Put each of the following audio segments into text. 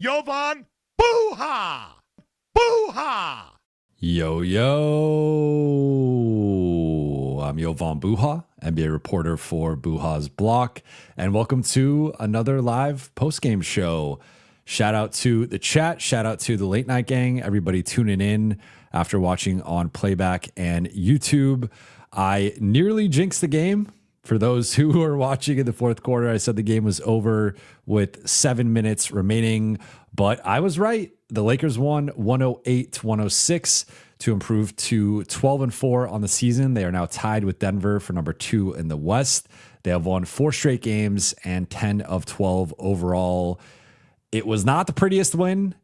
Jovan Buha! Buha! Yo, yo. I'm Jovan Buha, NBA reporter for Buha's Block, and welcome to another live postgame show. Shout out to the chat, shout out to the late night gang, everybody tuning in after watching on playback and YouTube. I nearly jinxed the game. For those who are watching in the fourth quarter, I said the game was over with 7 minutes remaining, but I was right. The Lakers won 108-106 to improve to 12-4 on the season. They are now tied with Denver for number 2 in the West. They have won 4 straight games and 10 of 12 overall. It was not the prettiest win,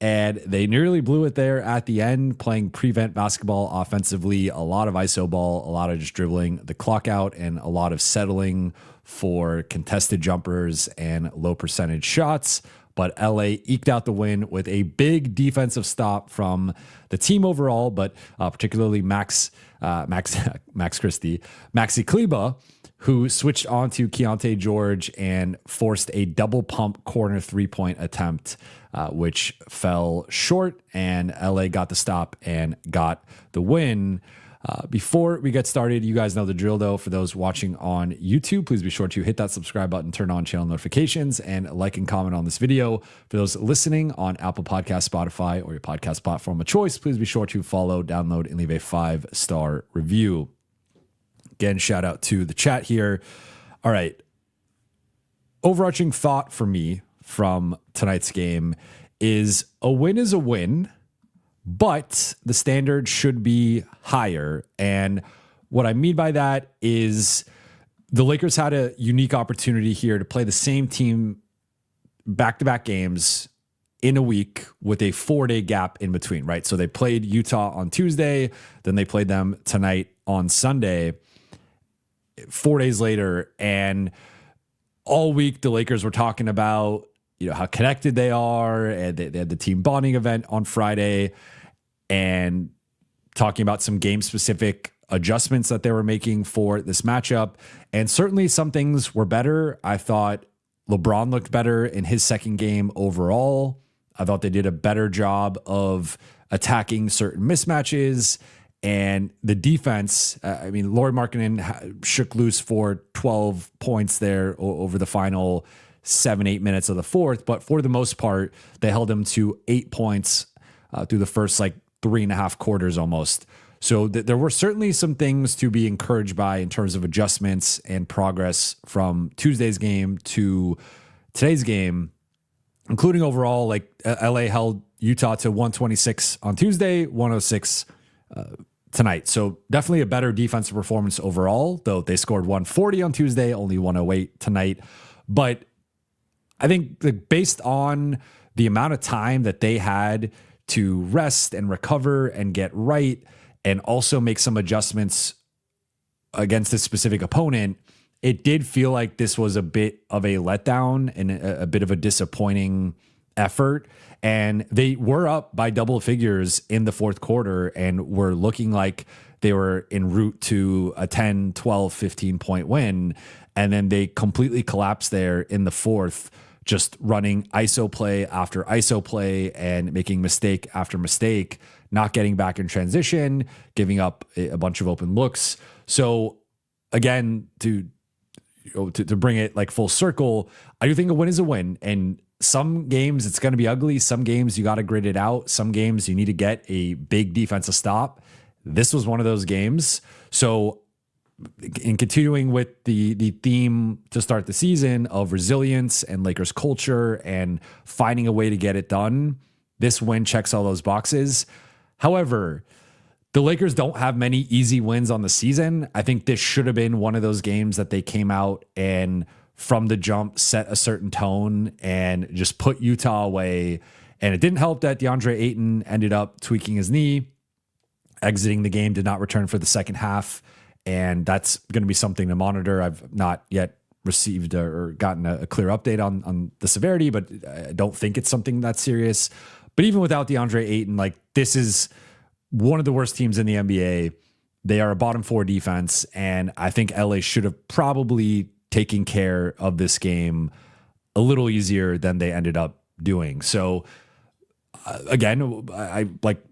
and they nearly blew it there at the end, playing prevent basketball offensively, a lot of iso ball, a lot of just dribbling the clock out, and a lot of settling for contested jumpers and low percentage shots. But LA eked out the win with a big defensive stop from the team overall, but particularly Maxi Kleber, who switched on to Keontae George and forced a double pump corner 3-point attempt, which fell short, and LA got the stop and got the win. Before we get started, you guys know the drill though. For those watching on YouTube, please be sure to hit that subscribe button, turn on channel notifications, and like and comment on this video. For those listening on Apple Podcasts, Spotify, or your podcast platform of choice, please be sure to follow, download, and leave a 5-star review. Again, shout out to the chat here. All right. Overarching thought for me from tonight's game is a win, but the standard should be higher. And what I mean by that is the Lakers had a unique opportunity here to play the same team back-to-back games in a week with a 4-day gap in between, right? So they played Utah on Tuesday, then they played them tonight on Sunday. 4 days later, and all week the Lakers were talking about, how connected they are, and they had the team bonding event on Friday, and talking about some game specific adjustments that they were making for this matchup. And certainly some things were better. I thought LeBron looked better in his second game overall. I thought they did a better job of attacking certain mismatches. And the defense, Lauri Markkanen shook loose for 12 points there over the final 7-8 minutes of the fourth. But for the most part, they held him to 8 points through the first 3.5 quarters almost. So there were certainly some things to be encouraged by in terms of adjustments and progress from Tuesday's game to today's game, including overall, LA held Utah to 126 on Tuesday, 106 tonight. So definitely a better defensive performance overall, though they scored 140 on Tuesday, only 108 tonight. But I think based on the amount of time that they had to rest and recover and get right, and also make some adjustments against this specific opponent, it did feel like this was a bit of a letdown and a bit of a disappointing effort. And they were up by double figures in the fourth quarter and were looking like they were en route to a 10, 12, 15-point win. And then they completely collapsed there in the fourth, just running ISO play after ISO play and making mistake after mistake, not getting back in transition, giving up a bunch of open looks. So again, to bring it full circle, I do think a win is a win. And some games it's going to be ugly. Some games you got to grit it out. Some games you need to get a big defensive stop. This was one of those games. So in continuing with the theme to start the season of resilience and Lakers culture and finding a way to get it done, this win checks all those boxes. However, the Lakers don't have many easy wins on the season. I think this should have been one of those games that they came out and from the jump set a certain tone and just put Utah away. And it didn't help that DeAndre Ayton ended up tweaking his knee, exiting the game, did not return for the second half. And that's going to be something to monitor. I've not yet received or gotten a clear update on the severity, but I don't think it's something that's serious. But even without DeAndre Ayton, this is one of the worst teams in the NBA. They are a bottom 4 defense, and I think LA should have probably taken care of this game a little easier than they ended up doing. So again, I like,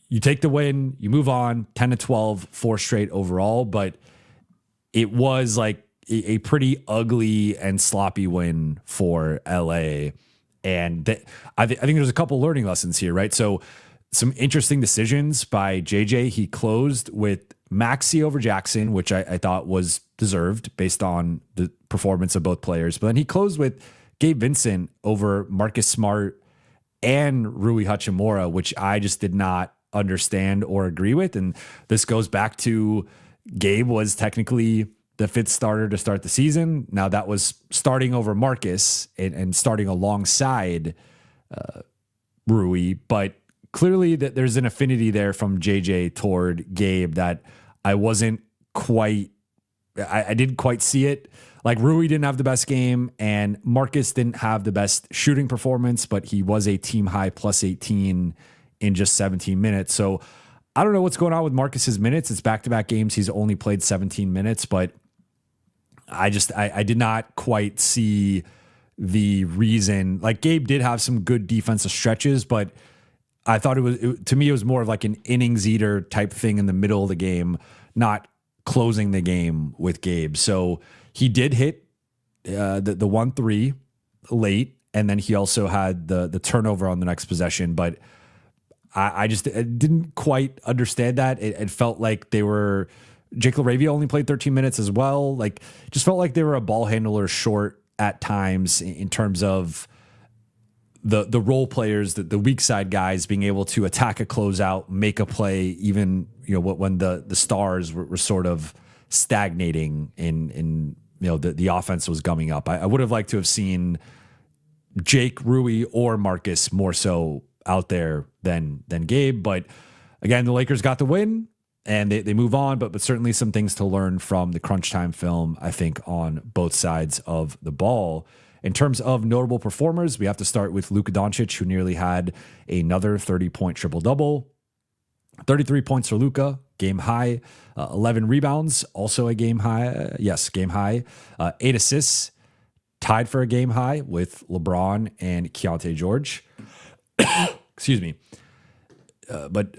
you take the win, you move on, 10-12, 4 straight overall, but it was like a pretty ugly and sloppy win for LA. And I think there's a couple learning lessons here, right? So some interesting decisions by JJ. He closed with Maxi over Jackson, which I thought was deserved based on the performance of both players. But then he closed with Gabe Vincent over Marcus Smart and Rui Hachimura, which I just did not understand or agree with. And this goes back to Gabe was technically the 5th starter to start the season. Now that was starting over Marcus and starting alongside Rui, but clearly that there's an affinity there from JJ toward Gabe that I wasn't quite, I didn't quite see it. Like Rui didn't have the best game and Marcus didn't have the best shooting performance, but he was a team high plus 18 in just 17 minutes. So I don't know what's going on with Marcus's minutes. It's back-to-back games. He's only played 17 minutes, but I did not quite see the reason. Like Gabe did have some good defensive stretches, but I thought to me, it was more of like an innings eater type thing in the middle of the game, not closing the game with Gabe. So he did hit the 1-3 late, and then he also had the turnover on the next possession. But I didn't quite understand that. It felt like they were, Jake LaRavia only played 13 minutes as well. Like, just felt like they were a ball handler short at times in terms of the role players, the weak side guys being able to attack a closeout, make a play, even, when the stars were sort of stagnating in the offense was gumming up. I would have liked to have seen Jake, Rui, or Marcus more so out there than Gabe. But again, the Lakers got the win and they move on, but certainly some things to learn from the crunch time film, I think, on both sides of the ball. In terms of notable performers, we have to start with Luka Doncic, who nearly had another 30-point triple-double. 33 points for Luka, game high. 11 rebounds, also a game high. Game high. 8 assists, tied for a game high with LeBron and Keontae George. Excuse me. But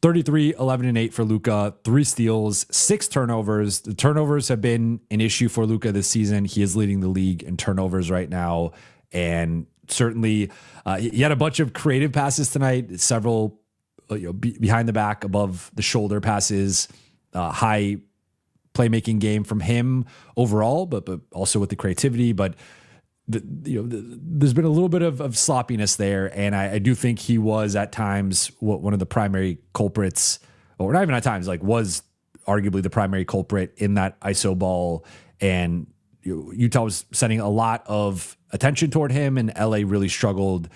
33, 11, and 8 for Luka, 3 steals, 6 turnovers. The turnovers have been an issue for Luka this season. He is leading the league in turnovers right now. And certainly he had a bunch of creative passes tonight, several behind the back, above the shoulder passes, high playmaking game from him overall, but also with the creativity. But there's been a little bit of sloppiness there, and I do think he was at times one of the primary culprits, or not even at times, like was arguably the primary culprit in that ISO ball. And Utah was sending a lot of attention toward him, and LA really struggled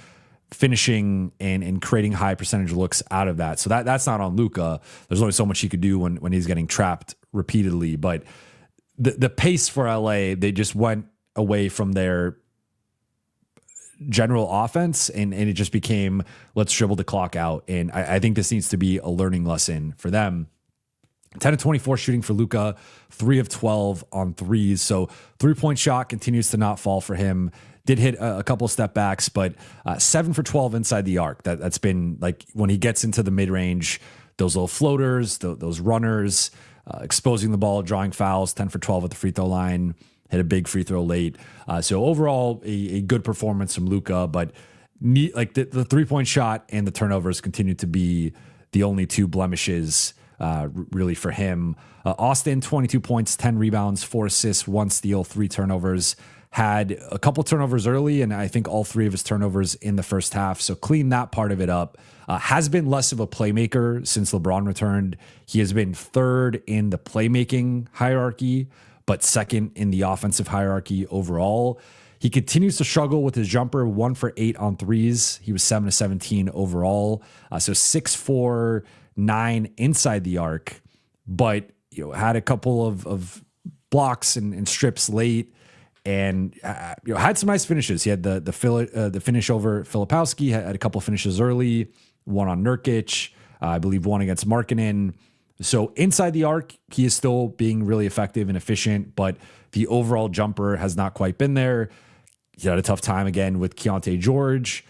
finishing and creating high percentage looks out of that. So that's not on Luka. There's only so much he could do when he's getting trapped repeatedly. But the pace for LA, they just went away from their general offense and it just became, let's dribble the clock out. And I think this needs to be a learning lesson for them. 10 of 24 shooting for Luka, 3 of 12 on threes. So 3-point shot continues to not fall for him. Did hit a couple step backs, but 7 for 12 inside the arc. That's been like when he gets into the mid range, those little floaters, those runners, exposing the ball, drawing fouls. 10 for 12 at the free throw line. Hit a big free throw late. So overall, a good performance from Luka, but the 3-point shot and the turnovers continue to be the only 2 blemishes really for him. Austin, 22 points, 10 rebounds, 4 assists, 1 steal, 3 turnovers. Had a couple turnovers early, and I think all 3 of his turnovers in the first half. So clean that part of it up. Has been less of a playmaker since LeBron returned. He has been 3rd in the playmaking hierarchy, but 2nd in the offensive hierarchy overall. He continues to struggle with his jumper, 1 for 8 on threes. He was 7 of 17 overall. So 6 for 9 inside the arc, but had a couple of blocks and strips late, and had some nice finishes. He had the finish over Filipowski, had a couple finishes early, one on Nurkic, I believe one against Markkanen. So inside the arc, he is still being really effective and efficient, but the overall jumper has not quite been there. he had a tough time again with Keontae George.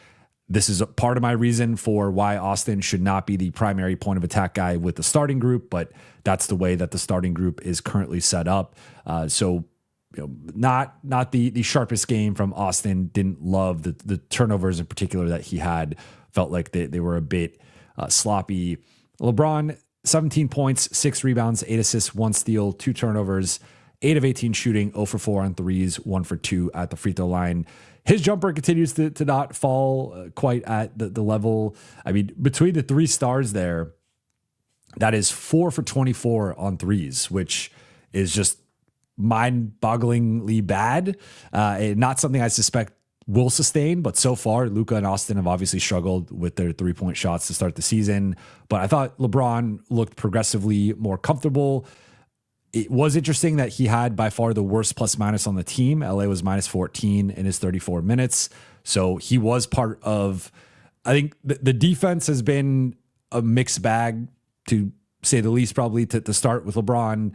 This is a part of my reason for why Austin should not be the primary point of attack guy with the starting group, but that's the way that the starting group is currently set up. So, not the sharpest game from Austin. Didn't love the turnovers in particular that he had. Felt like they were a bit sloppy. LeBron, 17 points, 6 rebounds, 8 assists, 1 steal, 2 turnovers, 8 of 18 shooting, 0 for 4 on threes, 1 for 2 at the free throw line. His jumper continues to not fall quite at the level. I mean, between the 3 stars there, that is 4 for 24 on threes, which is just mind-bogglingly bad. Not something I suspect will sustain, but so far, Luka and Austin have obviously struggled with their 3-point shots to start the season. But I thought LeBron looked progressively more comfortable. It was interesting that he had by far the worst plus minus on the team. LA was minus 14 in his 34 minutes. So he was part of, I think the defense has been a mixed bag to say the least, probably to start with LeBron.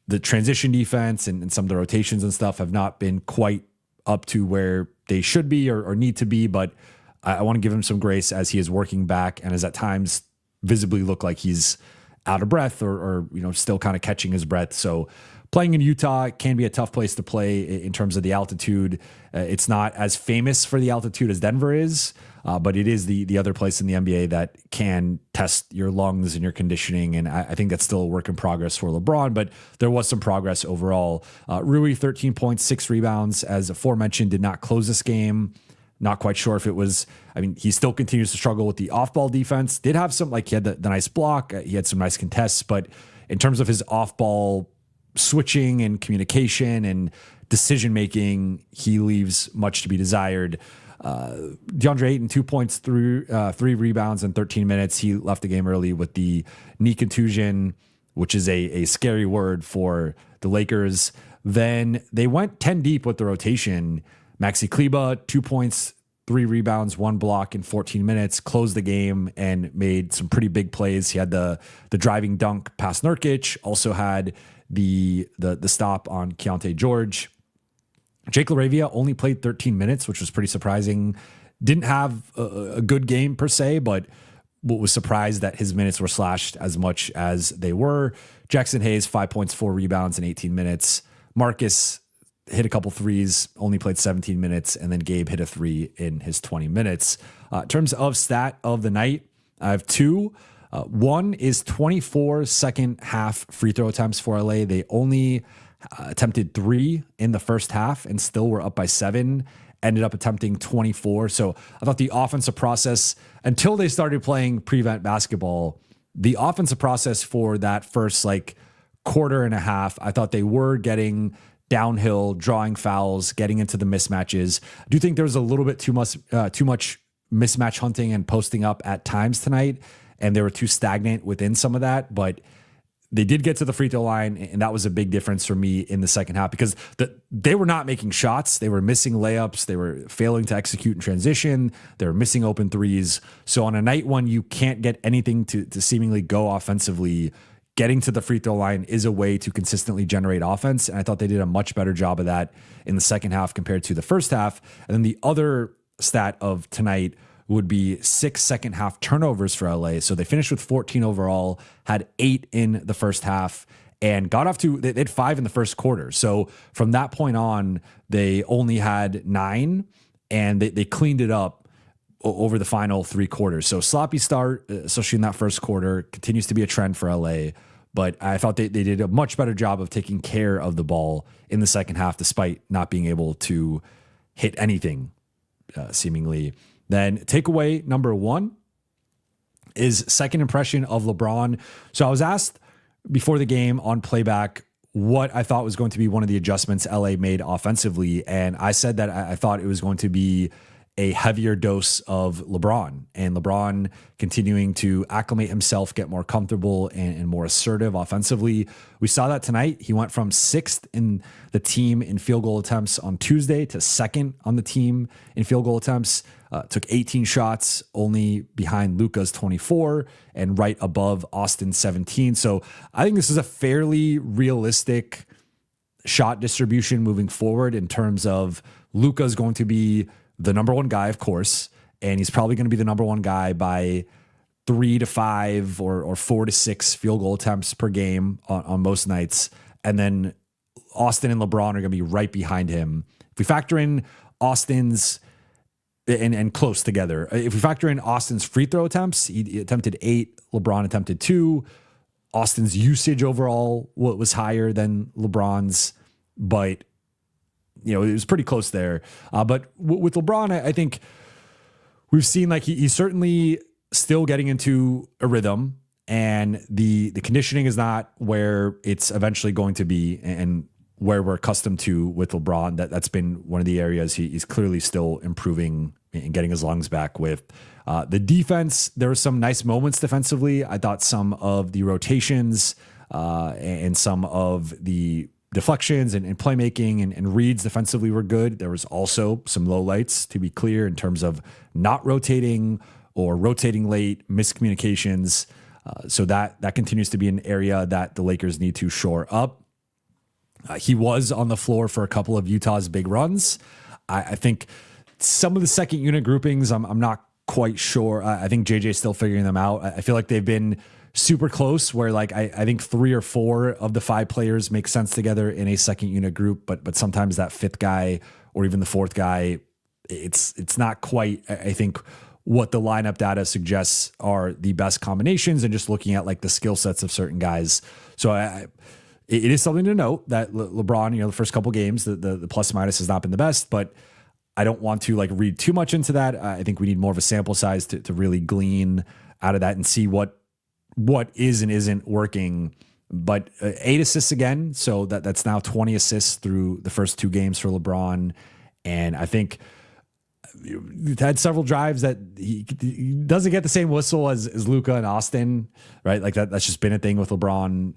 The transition defense and some of the rotations and stuff have not been quite up to where they should be or need to be. But I want to give him some grace as he is working back and has at times visibly looked like he's out of breath or still kind of catching his breath. So playing in Utah can be a tough place to play in terms of the altitude. It's not as famous for the altitude as Denver is, but it is the other place in the NBA that can test your lungs and your conditioning. And I think that's still a work in progress for LeBron, but there was some progress overall. Rui, 13 points, 6 rebounds, as aforementioned, did not close this game. Not quite sure if it was, he still continues to struggle with the off-ball defense. Did have some, he had the nice block. He had some nice contests, but in terms of his off-ball switching and communication and decision-making, he leaves much to be desired. DeAndre Ayton, 2 points, 3 rebounds in 13 minutes. He left the game early with the knee contusion, which is a scary word for the Lakers. Then they went 10 deep with the rotation. Maxi Kleber, 2 points, 3 rebounds, 1 block in 14 minutes, closed the game and made some pretty big plays. He had the driving dunk past Nurkic, also had the stop on Keontae George. Jake LaRavia only played 13 minutes, which was pretty surprising. Didn't have a good game per se, but was surprised that his minutes were slashed as much as they were. Jackson Hayes, 5 points, 4 rebounds in 18 minutes. Marcus hit a couple threes, only played 17 minutes, and then Gabe hit a 3 in his 20 minutes. In terms of stat of the night, I have 2. One is 24 second half free throw attempts for LA. They only attempted 3 in the first half and still were up by 7. Ended up attempting 24. So I thought the offensive process, until they started playing prevent basketball, the offensive process for that first quarter and a half, I thought they were getting downhill, drawing fouls, getting into the mismatches. I do think there was a little bit too much mismatch hunting and posting up at times tonight, and they were too stagnant within some of that. But they did get to the free throw line, and that was a big difference for me in the second half because they were not making shots. They were missing layups. They were failing to execute in transition. They were missing open threes. So on a night when you can't get anything to seemingly go offensively, getting to the free throw line is a way to consistently generate offense. And I thought they did a much better job of that in the second half compared to the first half. And then the other stat of tonight would be 6 second half turnovers for LA. So they finished with 14 overall, had 8 in the first half, and got off to, they had 5 in the first quarter. So from that point on, they only had 9, and they cleaned it up over the final 3 quarters. So sloppy start, especially in that first quarter, continues to be a trend for LA. But I thought they did a much better job of taking care of the ball in the second half, despite not being able to hit anything, seemingly. Then takeaway number 1 is second impression of LeBron. So I was asked before the game on playback what I thought was going to be one of the adjustments LA made offensively. And I said that I thought it was going to be a heavier dose of LeBron, and LeBron continuing to acclimate himself, get more comfortable and more assertive offensively. We saw that tonight. He went from 6th in the team in field goal attempts on Tuesday to 2nd on the team in field goal attempts. Took 18 shots, only behind Luka's 24 and right above Austin's 17. So I think this is a fairly realistic shot distribution moving forward in terms of Luka is going to be the number one guy, of course, and he's probably going to be the number one guy by 3 to 5 or 4 to 6 field goal attempts per game on most nights. And then Austin and LeBron are going to be right behind him. If we factor in Austin's and close together, if we factor in Austin's free throw attempts, he attempted 8, LeBron attempted 2. Austin's usage overall was higher than LeBron's, but it was pretty close there. But with LeBron, I think we've seen like he's certainly still getting into a rhythm, and the conditioning is not where it's eventually going to be and where we're accustomed to with LeBron. That's been one of the areas he's clearly still improving and getting his lungs back with. The defense, there were some nice moments defensively. I thought some of the rotations and some of the deflections and playmaking and reads defensively were good. There was also some lowlights, to be clear, in terms of not rotating or rotating late, miscommunications. So that continues to be an area that the Lakers need to shore up. He was on the floor for a couple of Utah's big runs. I think some of the second unit groupings, I'm not quite sure. I think JJ's still figuring them out. I feel like they've been super close where like I think 3 or 4 of the 5 players make sense together in a second unit group, but sometimes that 5th guy or even the 4th guy, it's not quite, I think, what the lineup data suggests are the best combinations, and just looking at like the skill sets of certain guys. So it is something to note that LeBron, the first couple games, the plus minus has not been the best, but I don't want to like read too much into that. I think we need more of a sample size to really glean out of that and see what is and isn't working. But 8 assists again, so that's now 20 assists through the first 2 games for LeBron. And I think we've had several drives that he doesn't get the same whistle as Luka and Austin, right? Like that's just been a thing with LeBron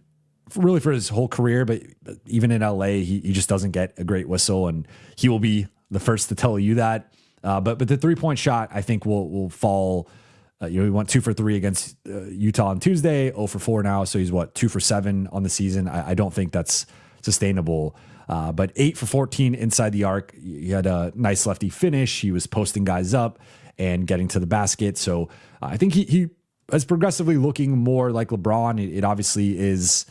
really for his whole career, but even in LA, he just doesn't get a great whistle, and he will be the first to tell you that. But the 3-point shot, I think will fall. We went 2 for 3 against Utah on Tuesday, 0 for 4 now. So he's 2 for 7 on the season. I don't think that's sustainable. But 8 for 14 inside the arc. He had a nice lefty finish. He was posting guys up and getting to the basket. So I think he is progressively looking more like LeBron. It obviously is,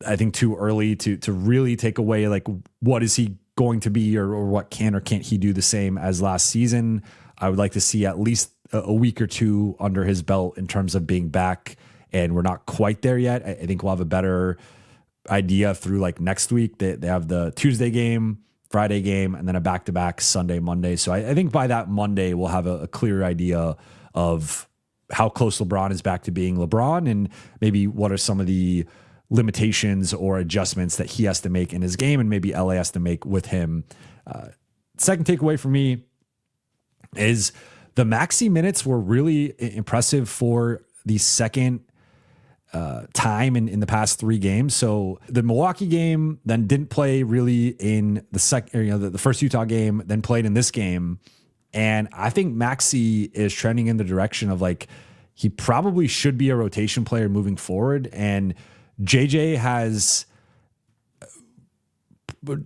I think, too early to really take away like what is he going to be or what can or can't he do the same as last season. I would like to see at least a week or 2 under his belt in terms of being back, and we're not quite there yet. I think we'll have a better idea through like next week. They have the Tuesday game, Friday game, and then a back-to-back Sunday, Monday. So I think by that Monday, we'll have a clear idea of how close LeBron is back to being LeBron, and maybe what are some of the limitations or adjustments that he has to make in his game, and maybe LA has to make with him. Second takeaway for me is the Maxi minutes were really impressive for the second time in the past 3 games. So the Milwaukee game, then didn't play really in the first Utah game, then played in this game. And I think Maxi is trending in the direction of like, he probably should be a rotation player moving forward. And JJ has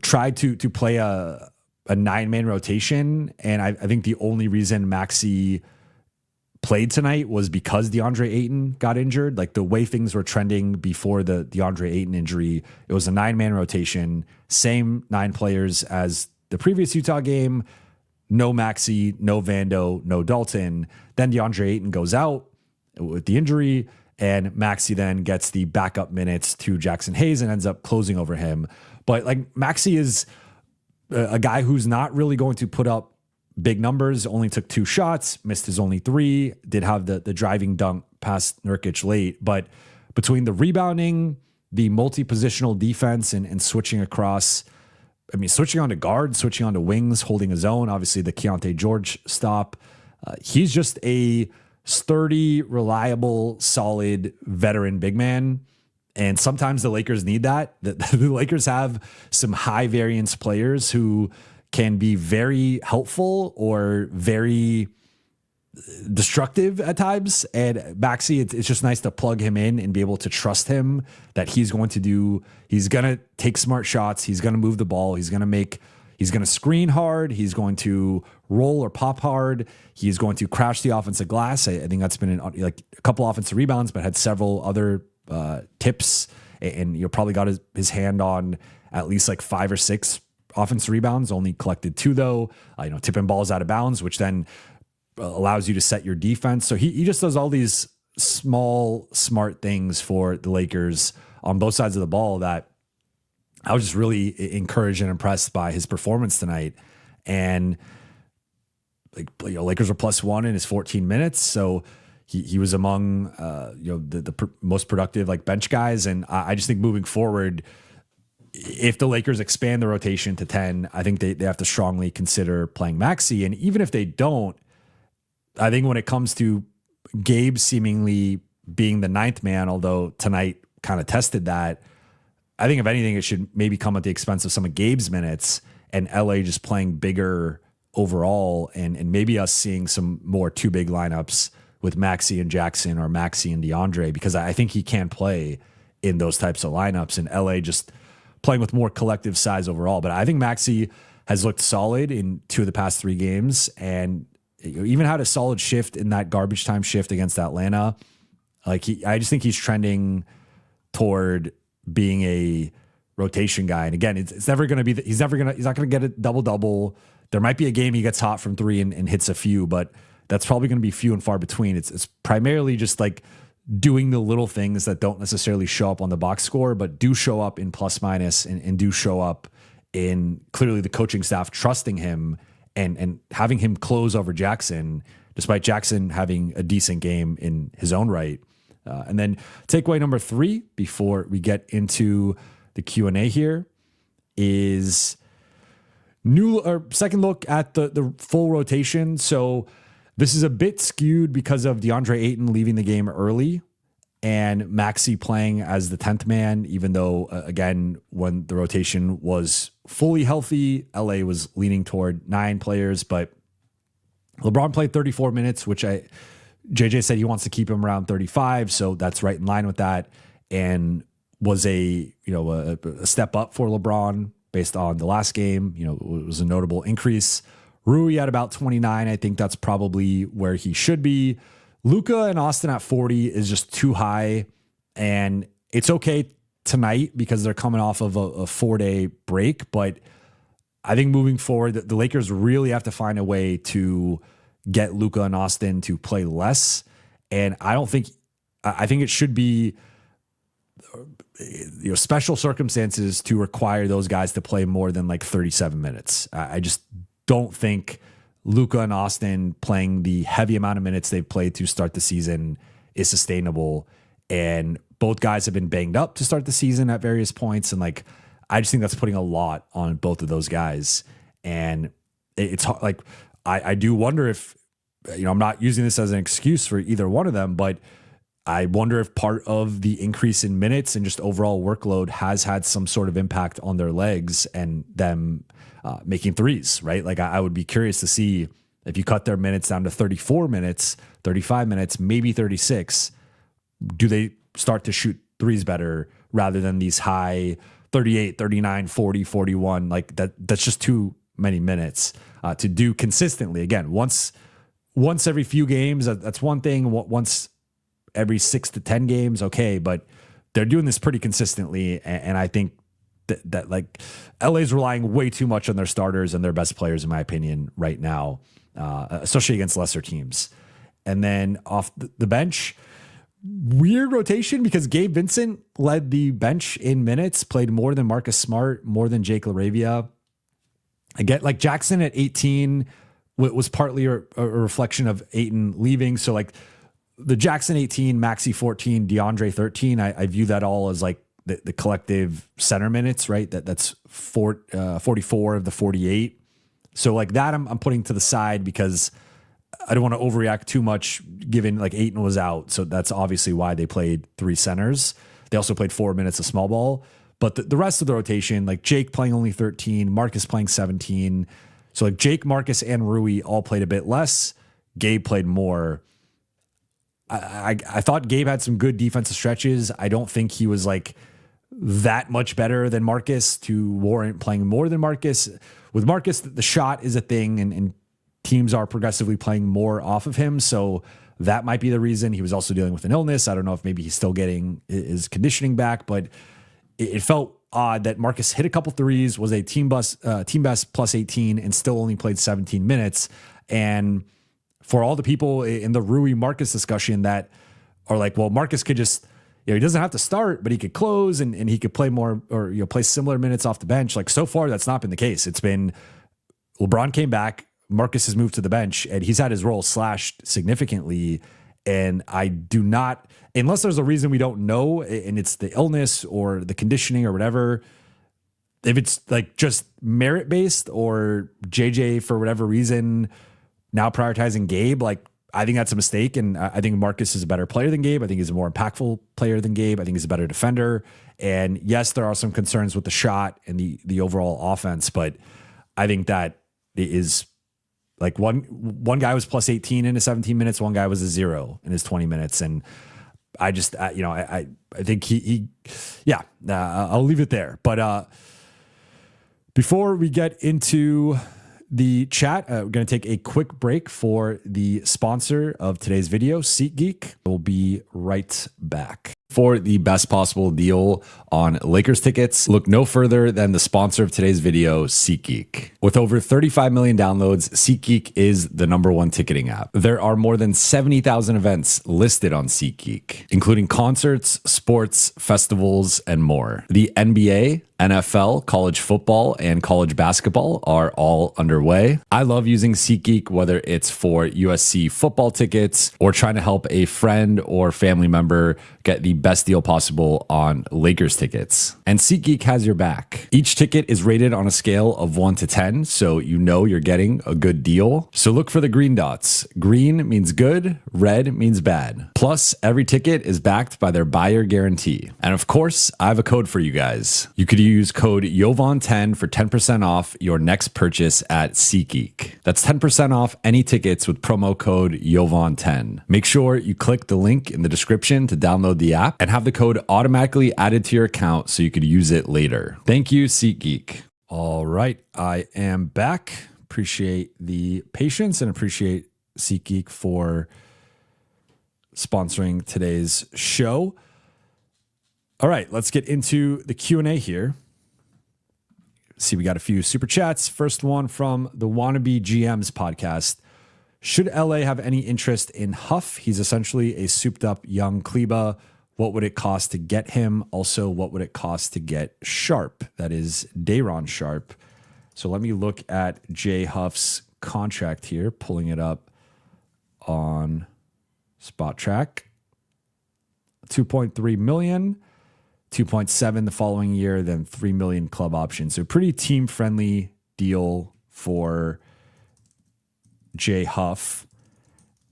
tried to play a 9-man rotation. And I think the only reason Maxi played tonight was because DeAndre Ayton got injured. Like the way things were trending before the DeAndre Ayton injury, it was a 9-man rotation, same 9 players as the previous Utah game. No Maxi, no Vando, no Dalton. Then DeAndre Ayton goes out with the injury, and Maxi then gets the backup minutes to Jackson Hayes and ends up closing over him. But like Maxi is a guy who's not really going to put up big numbers, only took 2 shots, missed his only 3, did have the driving dunk past Nurkic late. But between the rebounding, the multi-positional defense and switching across, switching on to guard, switching on to wings, holding his own, obviously the Keontae George stop. He's just a sturdy, reliable, solid veteran big man. And sometimes the Lakers need that. The Lakers have some high variance players who can be very helpful or very destructive at times. And Maxi, it's just nice to plug him in and be able to trust him that he's going to take smart shots. He's going to move the ball. He's going He's going to screen hard. He's going to roll or pop hard. He's going to crash the offensive glass. I think that's been like a couple offensive rebounds, but had several other tips, and probably got his hand on at least like 5 or 6 offensive rebounds. Only collected 2 though. Tipping balls out of bounds, which then allows you to set your defense. So he just does all these small, smart things for the Lakers on both sides of the ball that I was just really encouraged and impressed by his performance tonight. And Lakers were +1 in his 14 minutes. So he was among, the most productive bench guys. And I just think moving forward, if the Lakers expand the rotation to 10, I think they have to strongly consider playing Maxi. And even if they don't, I think when it comes to Gabe seemingly being the 9th man, although tonight kind of tested that, I think if anything, it should maybe come at the expense of some of Gabe's minutes and LA just playing bigger overall, and maybe us seeing some more 2 big lineups with Maxi and Jackson or Maxi and DeAndre, because I think he can play in those types of lineups, and LA just playing with more collective size overall. But I think Maxi has looked solid in 2 of the past 3 games, and even had a solid shift in that garbage time shift against Atlanta. I just think he's trending toward being a rotation guy. And again, it's never going to be, he's not going to get a double. There might be a game he gets hot from 3 and hits a few, but that's probably going to be few and far between. It's primarily just like doing the little things that don't necessarily show up on the box score, but do show up in plus minus and do show up in clearly the coaching staff trusting him and having him close over Jackson, despite Jackson having a decent game in his own right. And then takeaway number 3 before we get into the Q&A here is second look at the full rotation. So this is a bit skewed because of DeAndre Ayton leaving the game early and Maxi playing as the 10th man, even though, again, when the rotation was fully healthy, LA was leaning toward 9 players, but LeBron played 34 minutes, which JJ said he wants to keep him around 35. So that's right in line with that, and was a step up for LeBron based on the last game. It was a notable increase. Rui at about 29. I think that's probably where he should be. Luka and Austin at 40 is just too high, and it's okay tonight because they're coming off of a 4-day break. But I think moving forward, the Lakers really have to find a way to get Luka and Austin to play less. And I think it should be special circumstances to require those guys to play more than 37 minutes. I just don't think Luka and Austin playing the heavy amount of minutes they've played to start the season is sustainable. And both guys have been banged up to start the season at various points. And I just think that's putting a lot on both of those guys. And it's I do wonder if, I'm not using this as an excuse for either one of them, but I wonder if part of the increase in minutes and just overall workload has had some sort of impact on their legs and them making threes, right? I would be curious to see if you cut their minutes down to 34 minutes, 35 minutes, maybe 36, do they start to shoot threes better rather than these high 38, 39, 40, 41? That's just too many minutes to do consistently. Again, once every few games, that's one thing. Once every 6 to 10 games, okay, but they're doing this pretty consistently, and I think that LA's relying way too much on their starters and their best players, in my opinion, right now, especially against lesser teams. And then off the bench, weird rotation because Gabe Vincent led the bench in minutes, played more than Marcus Smart, more than Jake LaRavia. I get Jackson at 18 was partly a reflection of Ayton leaving. So the Jackson 18, Maxi 14, DeAndre 13, I view that all as the collective center minutes, right? That's 44 of the 48. So that I'm putting to the side because I don't want to overreact too much given Ayton was out. So that's obviously why they played 3 centers. They also played 4 minutes of small ball, but the rest of the rotation, Jake playing only 13, Marcus playing 17. So Jake, Marcus, and Rui all played a bit less. Gabe played more. I thought Gabe had some good defensive stretches. I don't think he was that much better than Marcus to warrant playing more than Marcus. With Marcus, the shot is a thing, and teams are progressively playing more off of him. So that might be the reason. He was also dealing with an illness. I don't know if maybe he's still getting his conditioning back, but it felt odd that Marcus hit a couple threes, was a team best plus 18, and still only played 17 minutes. And for all the people in the Rui Marcus discussion that are like, well, Marcus could just, he doesn't have to start, but he could close and he could play more or play similar minutes off the bench. Like so far, that's not been the case. It's been LeBron came back, Marcus has moved to the bench, and he's had his role slashed significantly. And I do not, unless there's a reason we don't know, and it's the illness or the conditioning or whatever, if it's like just merit based or JJ for whatever reason now prioritizing Gabe, like I think that's a mistake. And I think Marcus is a better player than Gabe. I think he's a more impactful player than Gabe. I think he's a better defender. And yes, there are some concerns with the shot and the overall offense, but I think that is like one guy was plus 18 in his 17 minutes. One guy was a 0 in his 20 minutes. And I just, I think I'll leave it there. But before we get into the chat, we're going to take a quick break for the sponsor of today's video, SeatGeek. We'll be right back. For the best possible deal on Lakers tickets, look no further than the sponsor of today's video, SeatGeek. With over 35 million downloads, SeatGeek is the #1 ticketing app. There are more than 70,000 events listed on SeatGeek, including concerts, sports, festivals, and more. The NBA, NFL, college football, and college basketball are all underway. I love using SeatGeek, whether it's for USC football tickets or trying to help a friend or family member get the best deal possible on Lakers tickets. And SeatGeek has your back. Each ticket is rated on a scale of 1 to 10, so you know you're getting a good deal. So look for the green dots. Green means good, red means bad. Plus, every ticket is backed by their buyer guarantee. And of course, I have a code for you guys. You could use code Jovan10 for 10% off your next purchase at SeatGeek. That's 10% off any tickets with promo code Jovan10. Make sure you click the link in the description to download the app and have the code automatically added to your account so you could use it later. Thank you, SeatGeek. All right, I am back. Appreciate the patience and appreciate SeatGeek for sponsoring today's show. All right, let's get into the Q&A here. See, we got a few super chats. First one from the Wannabe GMs podcast. Should LA have any interest in Huff? He's essentially a souped up young Kleber. What would it cost to get him? Also, what would it cost to get Sharp? That is Day'Ron Sharp. So let me look at Jay Huff's contract here, pulling it up on Spot Track. 2.3 million, 2.7 the following year, then 3 million club option. So pretty team friendly deal for Jay Huff.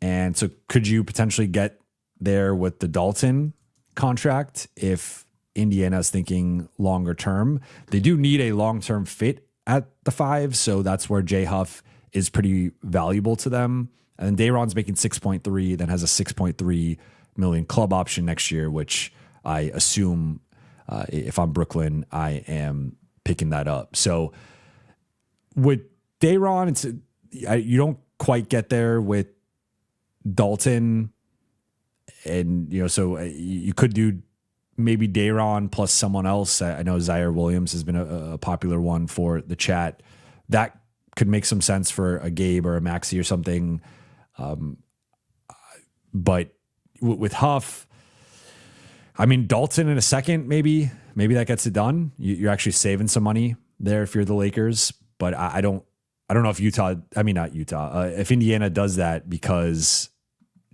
And so could you potentially get there with the Dalton contract if Indiana's thinking longer term? They do need a long-term fit at the 5, so that's where Jay Huff is pretty valuable to them. And then Day'Ron's making 6.3, then has a 6.3 million club option next year, which I assume if I'm Brooklyn, I am picking that up. So with Day'Ron, you don't quite get there with Dalton. And, so you could do maybe Day'Ron plus someone else. I know Zaire Williams has been a popular one for the chat. That could make some sense for a Gabe or a Maxi or something. But with Huff, I mean, Dalton in a second, maybe that gets it done. You're actually saving some money there if you're the Lakers. But I don't know if if Indiana does that, because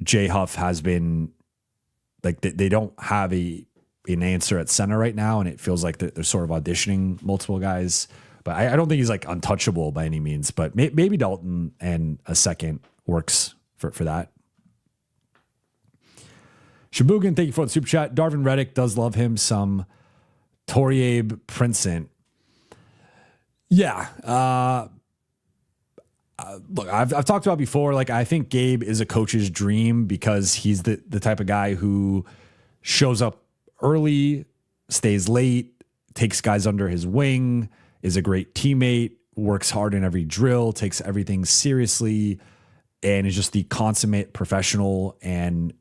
Jay Huff has been like, they don't have an answer at center right now. And it feels like they're sort of auditioning multiple guys, but I don't think he's like untouchable by any means, but maybe Dalton and a second works for that. Shabugan, thank you for the super chat. Darvin Reddick does love him some Toriabe Princeton. Yeah. Look, I've talked about before, like, I think Gabe is a coach's dream because he's the type of guy who shows up early, stays late, takes guys under his wing, is a great teammate, works hard in every drill, takes everything seriously, and is just the consummate professional and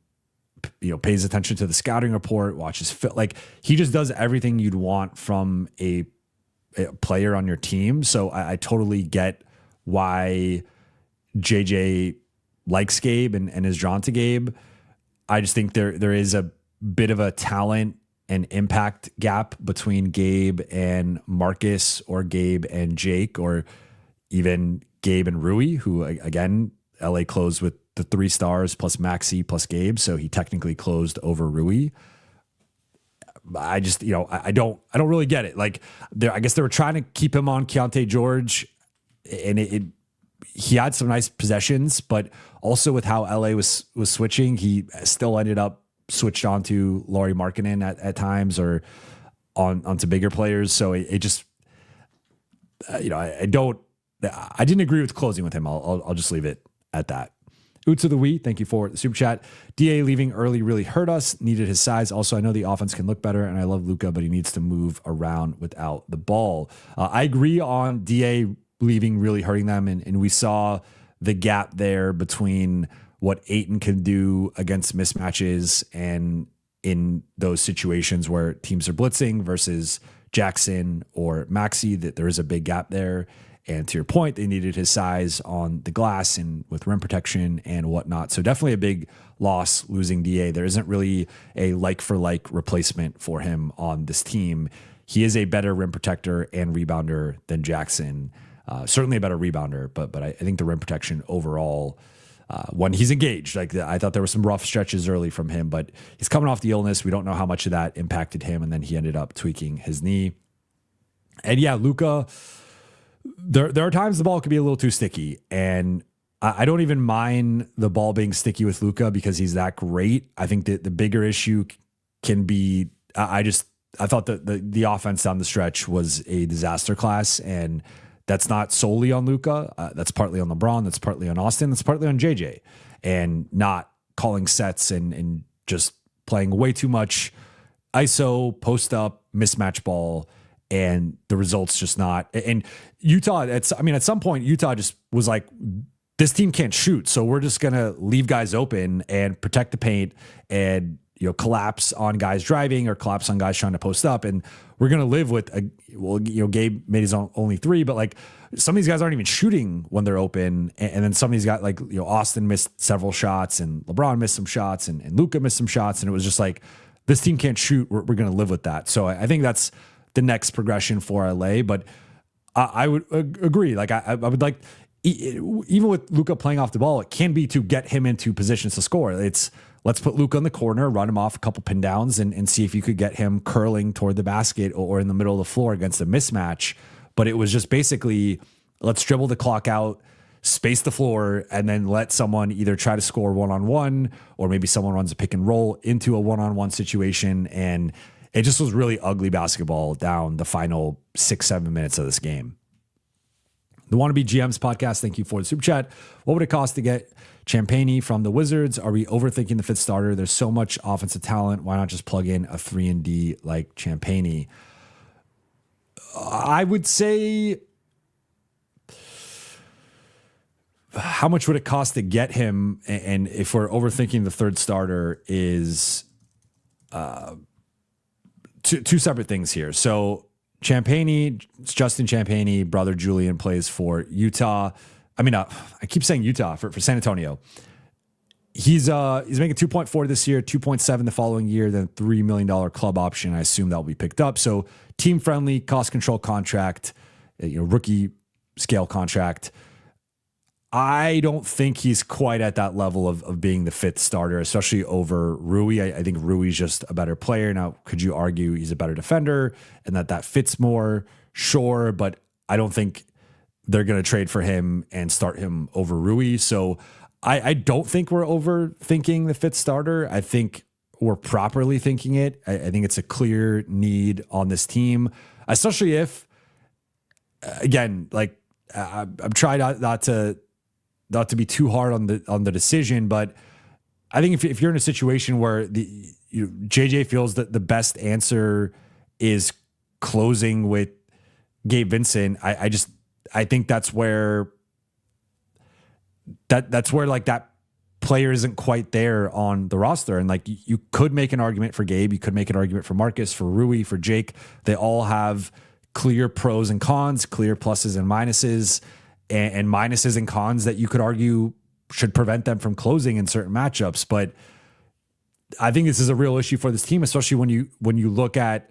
pays attention to the scouting report, watches fit. Like, he just does everything you'd want from a player on your team. So I totally get why JJ likes Gabe and is drawn to Gabe. I just think there is a bit of a talent and impact gap between Gabe and Marcus, or Gabe and Jake, or even Gabe and Rui, who, again, LA closed with the 3 stars plus Maxi plus Gabe. So he technically closed over Rui. I just, I don't really get it. Like, I guess they were trying to keep him on Keontae George, and he had some nice possessions, but also with how LA was switching, he still ended up switched on to Lauri Markkanen at times, or onto bigger players. So it just, I didn't agree with closing with him. I'll just leave it at that. Oots of the Wee, thank you for the super chat. DA leaving early really hurt us. Needed his size. Also, I know the offense can look better, and I love Luka, but he needs to move around without the ball. I agree on DA leaving really hurting them, and we saw the gap there between what Ayton can do against mismatches and in those situations where teams are blitzing versus Jackson or Maxi, that there is a big gap there. And to your point, they needed his size on the glass and with rim protection and whatnot. So definitely a big loss losing DA. There isn't really a like-for-like replacement for him on this team. He is a better rim protector and rebounder than Jackson. Certainly a better rebounder, but I think the rim protection overall, when he's engaged, like, I thought there were some rough stretches early from him, but he's coming off the illness. We don't know how much of that impacted him, and then he ended up tweaking his knee. And yeah, Luka, there are times the ball could be a little too sticky, and I don't even mind the ball being sticky with Luka because he's that great. I think that the bigger issue can be, I thought that the offense down the stretch was a disaster class, and that's not solely on Luka. That's partly on LeBron. That's partly on Austin. That's partly on JJ, and not calling sets and just playing way too much ISO, post up, mismatch ball, and the results just not. And Utah, at some point, Utah just was like, this team can't shoot, so we're just gonna leave guys open and protect the paint and collapse on guys driving or collapse on guys trying to post up, and we're gonna live with Gabe made his only 3, but like some of these guys aren't even shooting when they're open, and then some of these guys, like Austin missed several shots, and LeBron missed some shots, and Luka missed some shots, and it was just like, this team can't shoot. We're gonna live with that. So I think that's the next progression for LA, but I would agree. Like I would like, even with Luka playing off the ball, it can be to get him into positions to score. It's, let's put Luka in the corner, run him off a couple pin downs, and see if you could get him curling toward the basket or in the middle of the floor against a mismatch. But it was just basically, let's dribble the clock out, space the floor, and then let someone either try to score one-on-one, or maybe someone runs a pick and roll into a one-on-one situation. And it just was really ugly basketball down the final 6-7 minutes of this game. The Wannabe GMs podcast, thank you for the super chat. What would it cost to get Champagnie from the Wizards? Are we overthinking the 5th starter? There's so much offensive talent. Why not just plug in a 3-and-D like Champagnie? I would say, how much would it cost to get him? And if we're overthinking the 3rd starter, is two separate things here. So Champagnie, Justin Champagnie, brother Julian, plays for Utah. I keep saying Utah for San Antonio. He's making 2.4 this year, 2.7 the following year, then $3 million club option. I assume that will be picked up. So team friendly, cost control contract, rookie scale contract. I don't think he's quite at that level of being the 5th starter, especially over Rui. I think Rui's just a better player. Now, could you argue he's a better defender and that fits more? Sure, but I don't think they're going to trade for him and start him over Rui. So I don't think we're overthinking the 5th starter. I think we're properly thinking it. I think it's a clear need on this team, especially if, again, like I'm trying not to be too hard on the decision, but I think if you're in a situation where JJ feels that the best answer is closing with Gabe Vincent. I think that's where like that player isn't quite there on the roster. And like you could make an argument for Gabe, you could make an argument for Marcus, for Rui, for Jake. They all have clear pros and cons, clear pluses and minuses, and minuses and cons that you could argue should prevent them from closing in certain matchups. But I think this is a real issue for this team, especially when you look at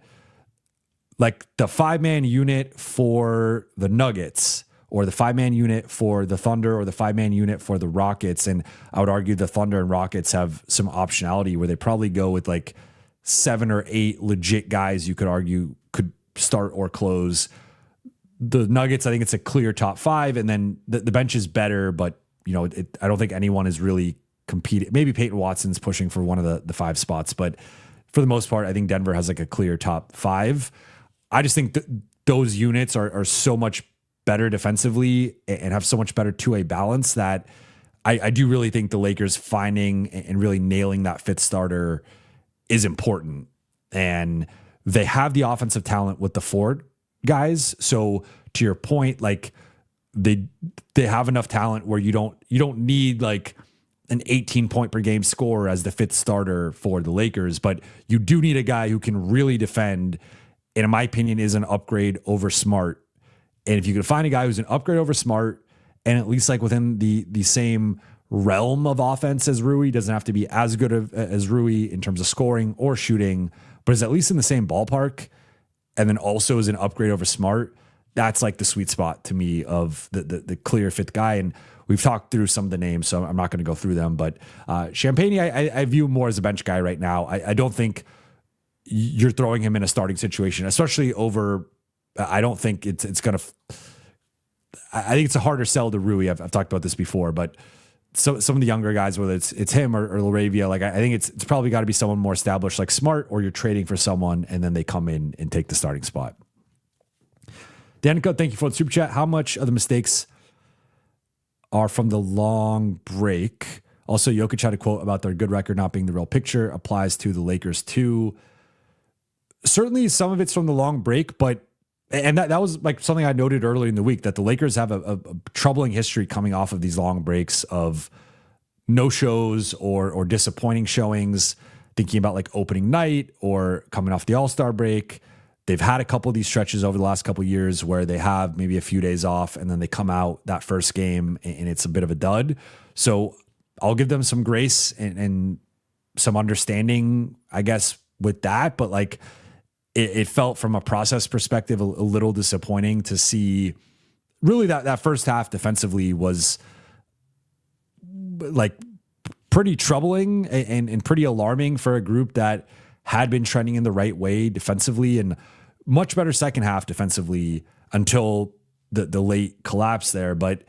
like the 5-man unit for the Nuggets, or the 5-man unit for the Thunder, or the 5-man unit for the Rockets. And I would argue the Thunder and Rockets have some optionality where they probably go with like 7 or 8 legit guys you could argue could start or close. The Nuggets, I think it's a clear top 5, and then the bench is better, but I don't think anyone is really competing. Maybe Peyton Watson's pushing for one of the 5 spots, but for the most part, I think Denver has like a clear top 5. I just think that those units are so much better defensively and have so much better two-way balance that I do really think the Lakers finding and really nailing that 5th starter is important. And they have the offensive talent with the Ford guys. So to your point, like they have enough talent where you don't need like an 18 point per game scorer as the 5th starter for the Lakers, but you do need a guy who can really defend, and in my opinion is an upgrade over Smart. And if you could find a guy who's an upgrade over Smart and at least like within the same realm of offense as Rui, doesn't have to be as good as Rui in terms of scoring or shooting, but is at least in the same ballpark, and then also is an upgrade over Smart, that's like the sweet spot to me of the clear 5th guy. And we've talked through some of the names, so I'm not going to go through them, but Champagne, I view more as a bench guy right now. I don't think you're throwing him in a starting situation, especially over. I don't think it's going to. I think it's a harder sell to Rui. I've talked about this before, but some of the younger guys, whether it's him or Laravia, like I think it's probably got to be someone more established, like Smart, or you're trading for someone and then they come in and take the starting spot. Danica, thank you for the super chat. How much of the mistakes are from the long break? Also, Jokic had a quote about their good record not being the real picture. Applies to the Lakers too. Certainly some of it's from the long break, but that was like something I noted earlier in the week, that the Lakers have a troubling history coming off of these long breaks of no shows or disappointing showings, thinking about like opening night or coming off the All-Star break. They've had a couple of these stretches over the last couple of years where they have maybe a few days off and then they come out that first game and it's a bit of a dud. So I'll give them some grace and some understanding, I guess, with that. But like, it felt from a process perspective a little disappointing to see really that first half defensively was like pretty troubling and pretty alarming for a group that had been trending in the right way defensively, and much better second half defensively until the late collapse there. But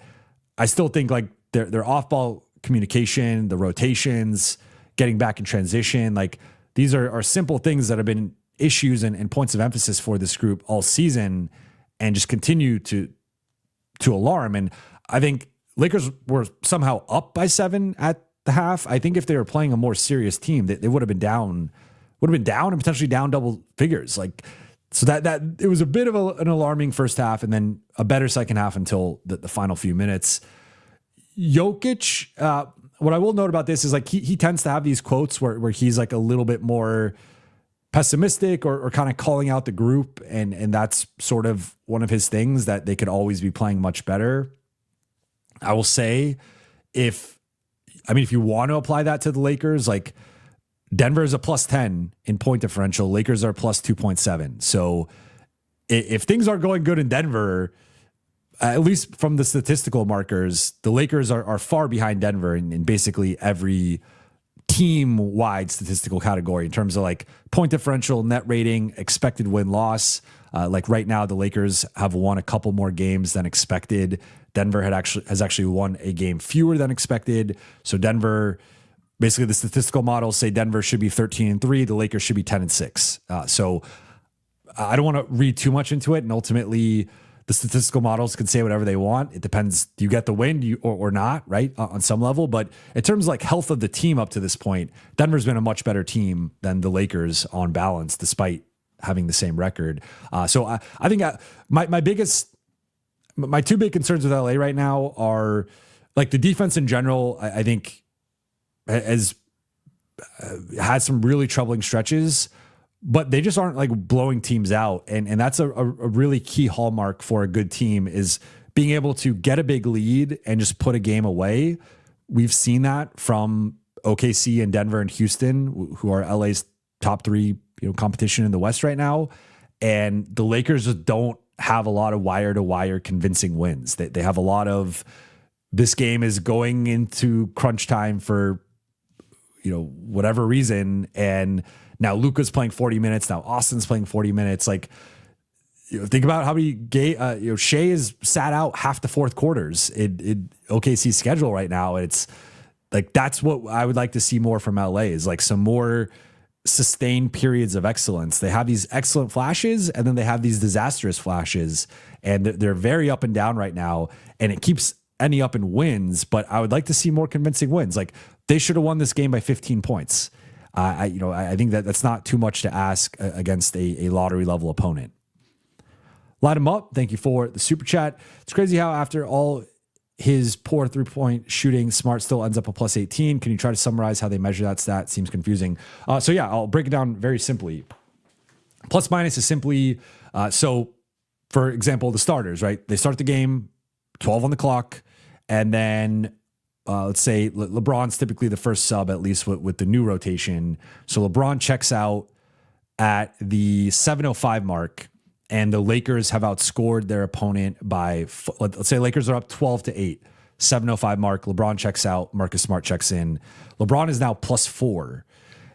I still think like their off-ball communication, the rotations, getting back in transition, like these are simple things that have been issues and points of emphasis for this group all season and just continue to alarm. And I think Lakers were somehow up by 7 at the half. I think if they were playing a more serious team, they would have been down and potentially down double figures. Like, so that it was a bit of an alarming first half and then a better second half until the final few minutes. Jokic, what I will note about this is like he tends to have these quotes where he's like a little bit more pessimistic or kind of calling out the group. And that's sort of one of his things, that they could always be playing much better. I will say if you want to apply that to the Lakers, like Denver is a +10 in point differential. Lakers are +2.7. So if things are going good in Denver, at least from the statistical markers, the Lakers are far behind Denver in basically every team-wide statistical category in terms of like point differential, net rating, expected win-loss. Like right now, the Lakers have won a couple more games than expected. Denver has actually won a game fewer than expected. So Denver, basically the statistical models say Denver should be 13-3. The Lakers should be 10-6. So I don't want to read too much into it. And ultimately, the statistical models can say whatever they want. It depends. Do you get the win or not, right? On some level. But in terms of like health of the team up to this point, Denver's been a much better team than the Lakers on balance, despite having the same record. So I think my two big concerns with LA right now are like the defense in general. I think has had some really troubling stretches, but they just aren't like blowing teams out. And that's a really key hallmark for a good team is being able to get a big lead and just put a game away. We've seen that from OKC and Denver and Houston, who are LA's top three, competition in the West right now. And the Lakers just don't have a lot of wire to wire convincing wins. They have a lot of, this game is going into crunch time for, whatever reason. And now Luka's playing 40 minutes. Now Austin's playing 40 minutes. Like, think about how many Shea is sat out half the fourth quarters in OKC's schedule right now. And it's like, that's what I would like to see more from LA is like some more sustained periods of excellence. They have these excellent flashes and then they have these disastrous flashes, and they're very up and down right now, and it keeps ending up in wins, but I would like to see more convincing wins. Like they should have won this game by 15 points. I think that's not too much to ask against a lottery level opponent. Light him up. Thank you for the super chat. It's crazy how after all his poor 3-point shooting, Smart still ends up a plus 18. Can you try to summarize how they measure that stat? Seems confusing. So yeah, I'll break it down very simply. Plus minus is simply, so for example, the starters, right? They start the game, 12 on the clock, and then let's say LeBron's typically the first sub, at least with the new rotation. So LeBron checks out at the 7:05 mark, and the Lakers have outscored their opponent by, let's say Lakers are up 12-8, 7:05 mark. LeBron checks out, Marcus Smart checks in. LeBron is now +4,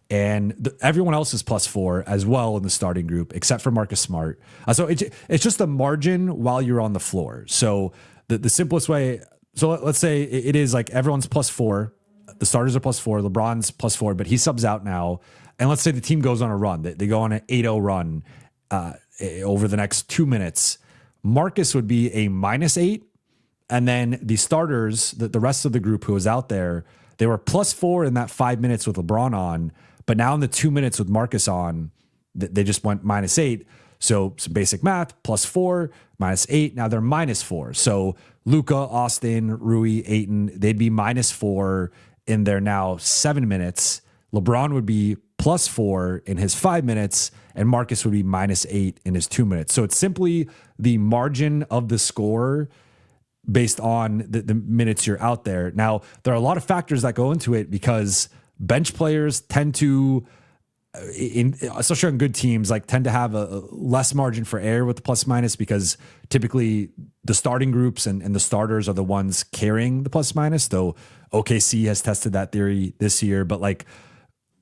and everyone else is +4 as well in the starting group, except for Marcus Smart. So it's just a margin while you're on the floor. So the simplest way, so let's say it is like everyone's +4, the starters are +4, LeBron's +4, but he subs out now. And let's say the team goes on a run, they go on an 8-0 run, over the next 2 minutes. Marcus would be a -8. And then the starters, the rest of the group who was out there, they were +4 in that 5 minutes with LeBron on. But now in the 2 minutes with Marcus on, they just went -8. So some basic math, +4, -8. Now they're -4. So Luka, Austin, Rui, Ayton, they'd be -4 in their now 7 minutes. LeBron would be +4 in his 5 minutes, and Marcus would be -8 in his 2 minutes. So it's simply the margin of the score based on the minutes you're out there. Now, there are a lot of factors that go into it because bench players tend to, especially on good teams, like tend to have a less margin for error with the plus minus because typically the starting groups and the starters are the ones carrying the plus minus, though OKC has tested that theory this year. But like,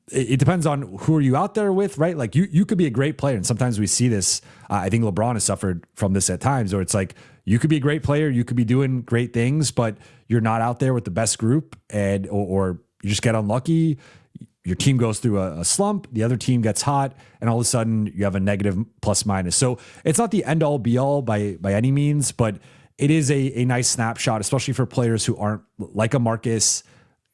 it depends on who are you out there with, right? Like you could be a great player. And sometimes we see this. I think LeBron has suffered from this at times where it's like, you could be a great player. You could be doing great things, but you're not out there with the best group or you just get unlucky. Your team goes through a slump. The other team gets hot and all of a sudden you have a negative plus minus. So it's not the end all be all by any means, but it is a nice snapshot, especially for players who aren't like a Marcus,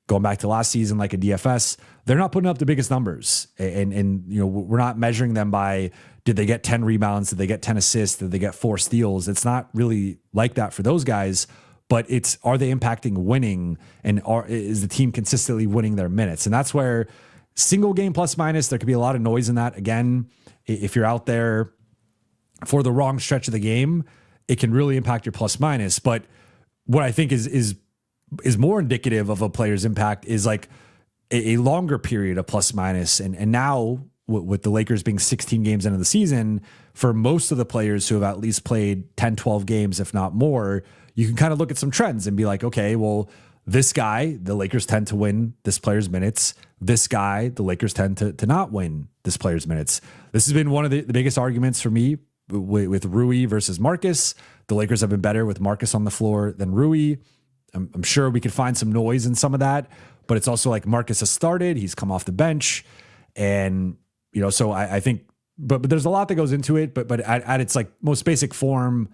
going back to last season, like a DFS. They're not putting up the biggest numbers, and we're not measuring them by did they get 10 rebounds, did they get 10 assists, did they get 4 steals. It's not really like that for those guys, but it's are they impacting winning, and is the team consistently winning their minutes? And that's where single game plus minus, there could be a lot of noise in that. Again, if you're out there for the wrong stretch of the game, it can really impact your plus minus. But what I think is more indicative of a player's impact is like a longer period of plus minus. And now with the Lakers being 16 games into the season, for most of the players who have at least played 10, 12 games, if not more, you can kind of look at some trends and be like, okay, well, this guy, the Lakers tend to win this player's minutes. This guy, the Lakers tend to not win this player's minutes. This has been one of the biggest arguments for me with Rui versus Marcus. The Lakers have been better with Marcus on the floor than Rui. I'm sure we could find some noise in some of that, but it's also like Marcus has started, he's come off the bench, and so I think, but there's a lot that goes into it, but at its like most basic form,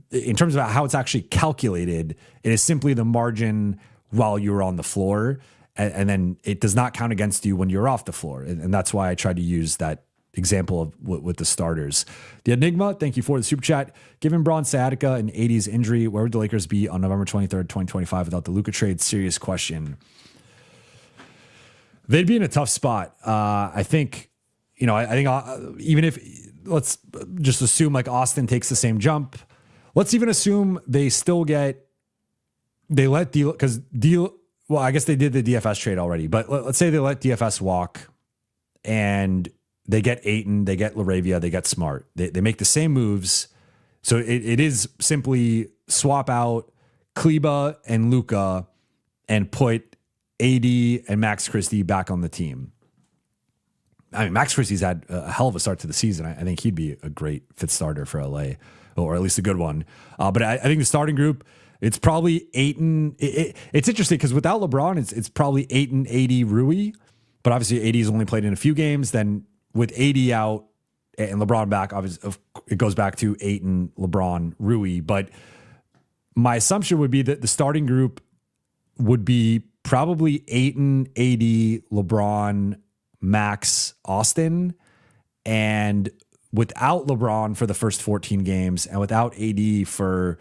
in terms of how it's actually calculated, it is simply the margin while you're on the floor, and then it does not count against you when you're off the floor, and that's why I try to use that example of with the starters. The Enigma, thank you for the super chat. Given Braun sciatica and AD's injury, where would the Lakers be on November 23rd, 2025 without the Luka trade? Serious question. They'd be in a tough spot. I think, even if, let's just assume like Austin takes the same jump. Let's even assume they still I guess they did the DFS trade already, but let's say they let DFS walk and they get Ayton, they get LaRavia, they get Smart. They make the same moves. So it is simply swap out Kleber and Luka and put AD and Max Christie back on the team. I mean, Max Christie's had a hell of a start to the season. I think he'd be a great fifth starter for LA, or at least a good one. But I think the starting group, it's probably Ayton. It's interesting because without LeBron, it's probably Ayton, AD, Rui. But obviously, AD's only played in a few games. Then with AD out and LeBron back, obviously it goes back to Ayton, LeBron, Rui. But my assumption would be that the starting group would be probably Ayton, AD, LeBron, Max, Austin. And without LeBron for the first 14 games and without AD for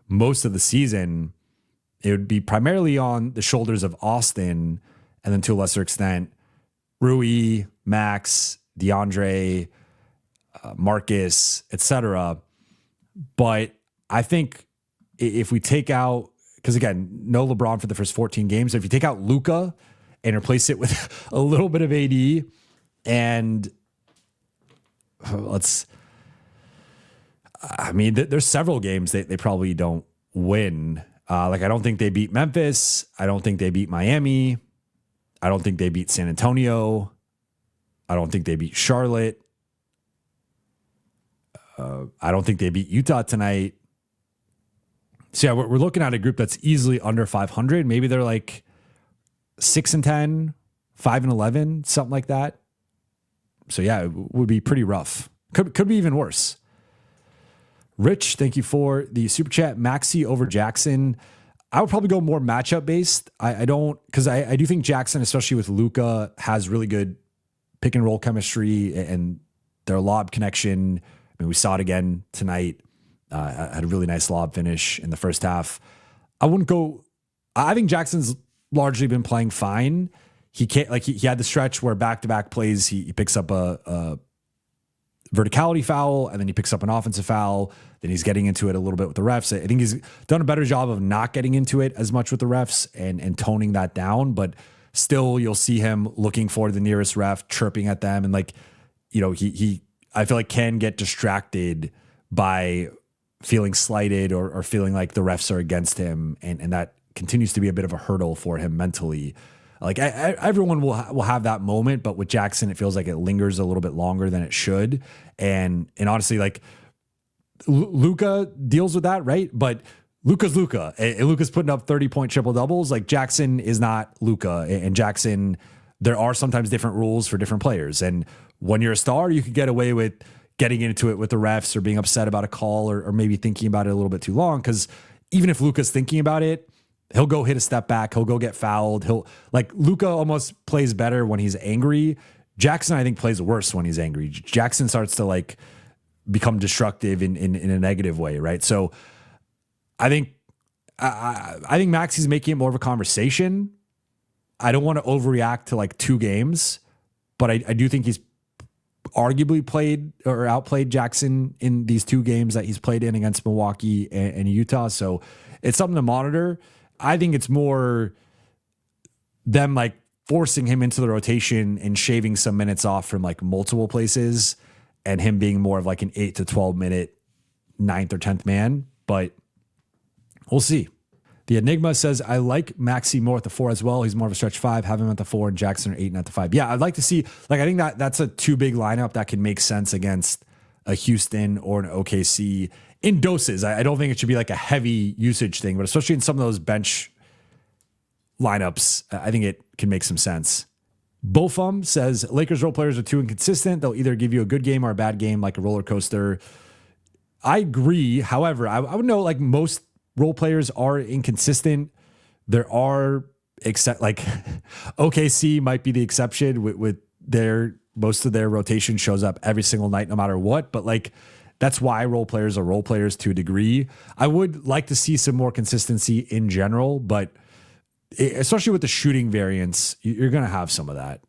most of the season, it would be primarily on the shoulders of Austin and then to a lesser extent, Rui, Max, DeAndre, Marcus, etc. But I think if we take out, because again, no LeBron for the first 14 games. So if you take out Luka and replace it with a little bit of AD and there's several games they probably don't win. I don't think they beat Memphis. I don't think they beat Miami. I don't think they beat San Antonio. I don't think they beat Charlotte. I don't think they beat Utah tonight. So yeah, we're looking at a group that's easily under 500. Maybe they're like 6-10, 5-11, something like that. So yeah, it would be pretty rough. Could be even worse. Rich, thank you for the super chat. Maxi over Jackson. I would probably go more matchup based. I do think Jackson, especially with Luka, has really good pick and roll chemistry and their lob connection. I mean, we saw it again tonight. Had a really nice lob finish in the first half. I think Jackson's largely been playing fine. He can't he had the stretch where back-to-back plays, he picks up a verticality foul and then he picks up an offensive foul. Then he's getting into it a little bit with the refs. I think he's done a better job of not getting into it as much with the refs and toning that down, but still you'll see him looking for the nearest ref, chirping at them. And he I feel like can get distracted by feeling slighted or feeling like the refs are against him. And that continues to be a bit of a hurdle for him mentally. Everyone will have that moment, but with Jackson, it feels like it lingers a little bit longer than it should. And honestly, Luka deals with that, right? But Luka's Luka. And Luka's putting up 30-point triple doubles. Jackson is not Luka. And Jackson, there are sometimes different rules for different players. And when you're a star, you could get away with getting into it with the refs or being upset about a call or maybe thinking about it a little bit too long. Because even if Luka's thinking about it, he'll go hit a step back. He'll go get fouled. Luka almost plays better when he's angry. Jackson, I think, plays worse when he's angry. Jackson starts to become destructive in a negative way, right? So I think Maxi's making it more of a conversation. I don't want to overreact to 2 games, but I do think he's arguably played or outplayed Jackson in these 2 games that he's played in against Milwaukee and Utah. So it's something to monitor. I think it's more them forcing him into the rotation and shaving some minutes off from multiple places and him being more of an 8 to 12 minute 9th or 10th man, but we'll see. The Enigma says, I like Maxi more at the 4 as well. He's more of a stretch 5, have him at the 4 and Jackson or 8 and at the 5. Yeah, I'd like to see, I think that's a too big lineup that can make sense against a Houston or an OKC in doses. I don't think it should be a heavy usage thing, but especially in some of those bench lineups, I think it can make some sense. Bofum says, Lakers role players are too inconsistent. They'll either give you a good game or a bad game, like a roller coaster. I agree. However, I would know most role players are inconsistent. There are OKC might be the exception with most of their rotation shows up every single night, no matter what. But like, that's why role players are role players to a degree. I would like to see some more consistency in general, but especially with the shooting variance, you're going to have some of that.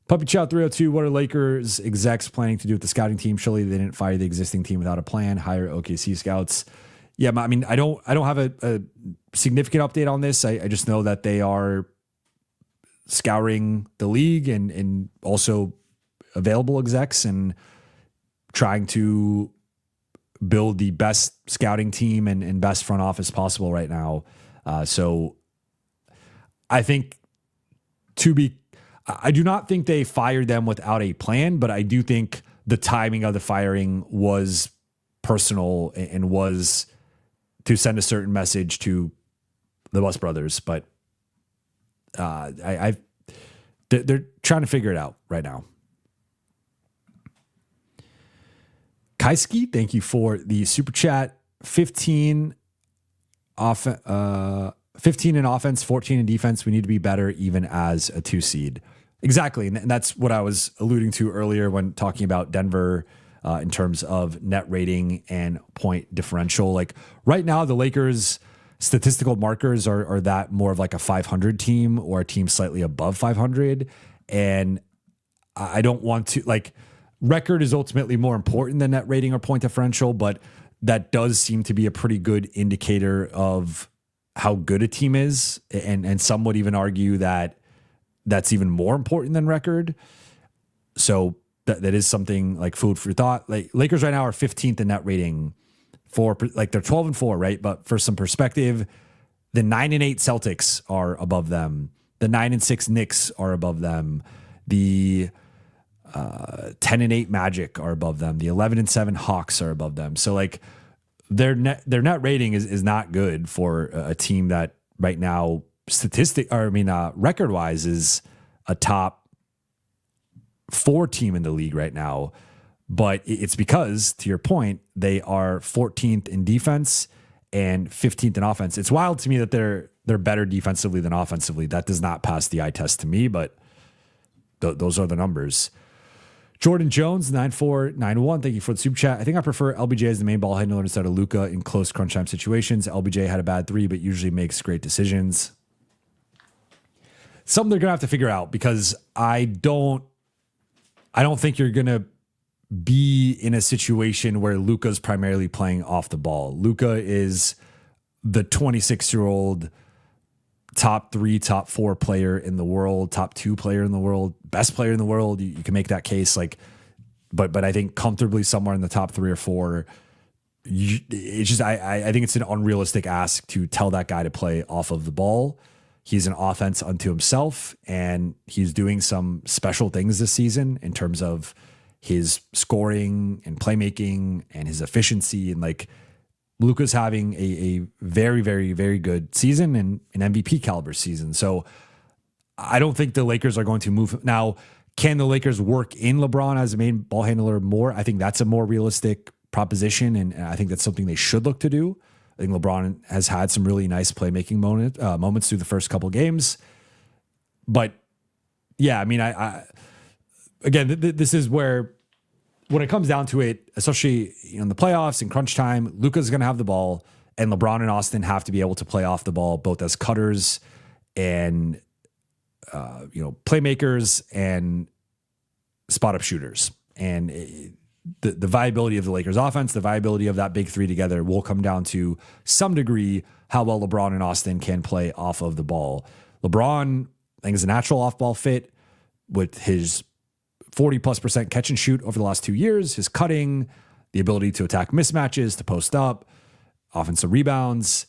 Puppy Chow 302, what are Lakers execs planning to do with the scouting team? Surely they didn't fire the existing team without a plan, hire OKC scouts. Yeah, I mean, I don't have a significant update on this. I just know that they are scouring the league and also available execs and trying to build the best scouting team and best front office possible right now. So I think I do not think they fired them without a plan, but I do think the timing of the firing was personal and was to send a certain message to the Bus brothers. But they're trying to figure it out right now. Kaiski, thank you for the super chat. 15 in offense, 14 in defense. We need to be better even as a 2 seed. Exactly. And that's what I was alluding to earlier when talking about Denver in terms of net rating and point differential. Like right now, the Lakers' statistical markers are that more of like a 500 team or a team slightly above 500. And I don't want to, like, record is ultimately more important than net rating or point differential, but that does seem to be a pretty good indicator of how good a team is. And some would even argue that that's even more important than record. So that is something like food for thought. Like Lakers right now are 15th in net rating for, like, they're 12-4, right? But for some perspective, the 9-8 Celtics are above them. The 9-6 Knicks are above them. The 10-8 Magic are above them. The 11-7 Hawks are above them. So like their net rating is not good for a team that right now record wise is a top 4 team in the league right now. But it's because, to your point, they are 14th in defense and 15th in offense. It's wild to me that they're better defensively than offensively. That does not pass the eye test to me, but those are the numbers. Jordan Jones, 9491. Thank you for the super chat. I think I prefer LBJ as the main ball handler instead of Luka in close crunch time situations. LBJ had a bad 3, but usually makes great decisions. Something they're gonna have to figure out, because I don't think you're gonna be in a situation where Luka's primarily playing off the ball. Luka is the 26-year-old top 3, top 4 player in the world, top 2 player in the world, best player in the world. You can make that case, like, but I think comfortably somewhere in the top 3 or 4. It's just I think it's an unrealistic ask to tell that guy to play off of the ball. He's an offense unto himself, and he's doing some special things this season in terms of his scoring and playmaking and his efficiency. And like, Luka's having a very, very, very good season and an MVP caliber season. So I don't think the Lakers are going to move. Now, can the Lakers work in LeBron as a main ball handler more? I think that's a more realistic proposition, and I think that's something they should look to do. I think LeBron has had some really nice playmaking moments through the first couple games. But yeah, I mean, again, this is where, when it comes down to it, especially in the playoffs and crunch time, Luka's going to have the ball, and LeBron and Austin have to be able to play off the ball, both as cutters and playmakers and spot up shooters. And the viability of the Lakers offense, the viability of that big 3 together will come down to some degree how well LeBron and Austin can play off of the ball. LeBron, I think, is a natural off ball fit with his 40+% catch and shoot over the last 2 years, his cutting, the ability to attack mismatches, to post up, offensive rebounds,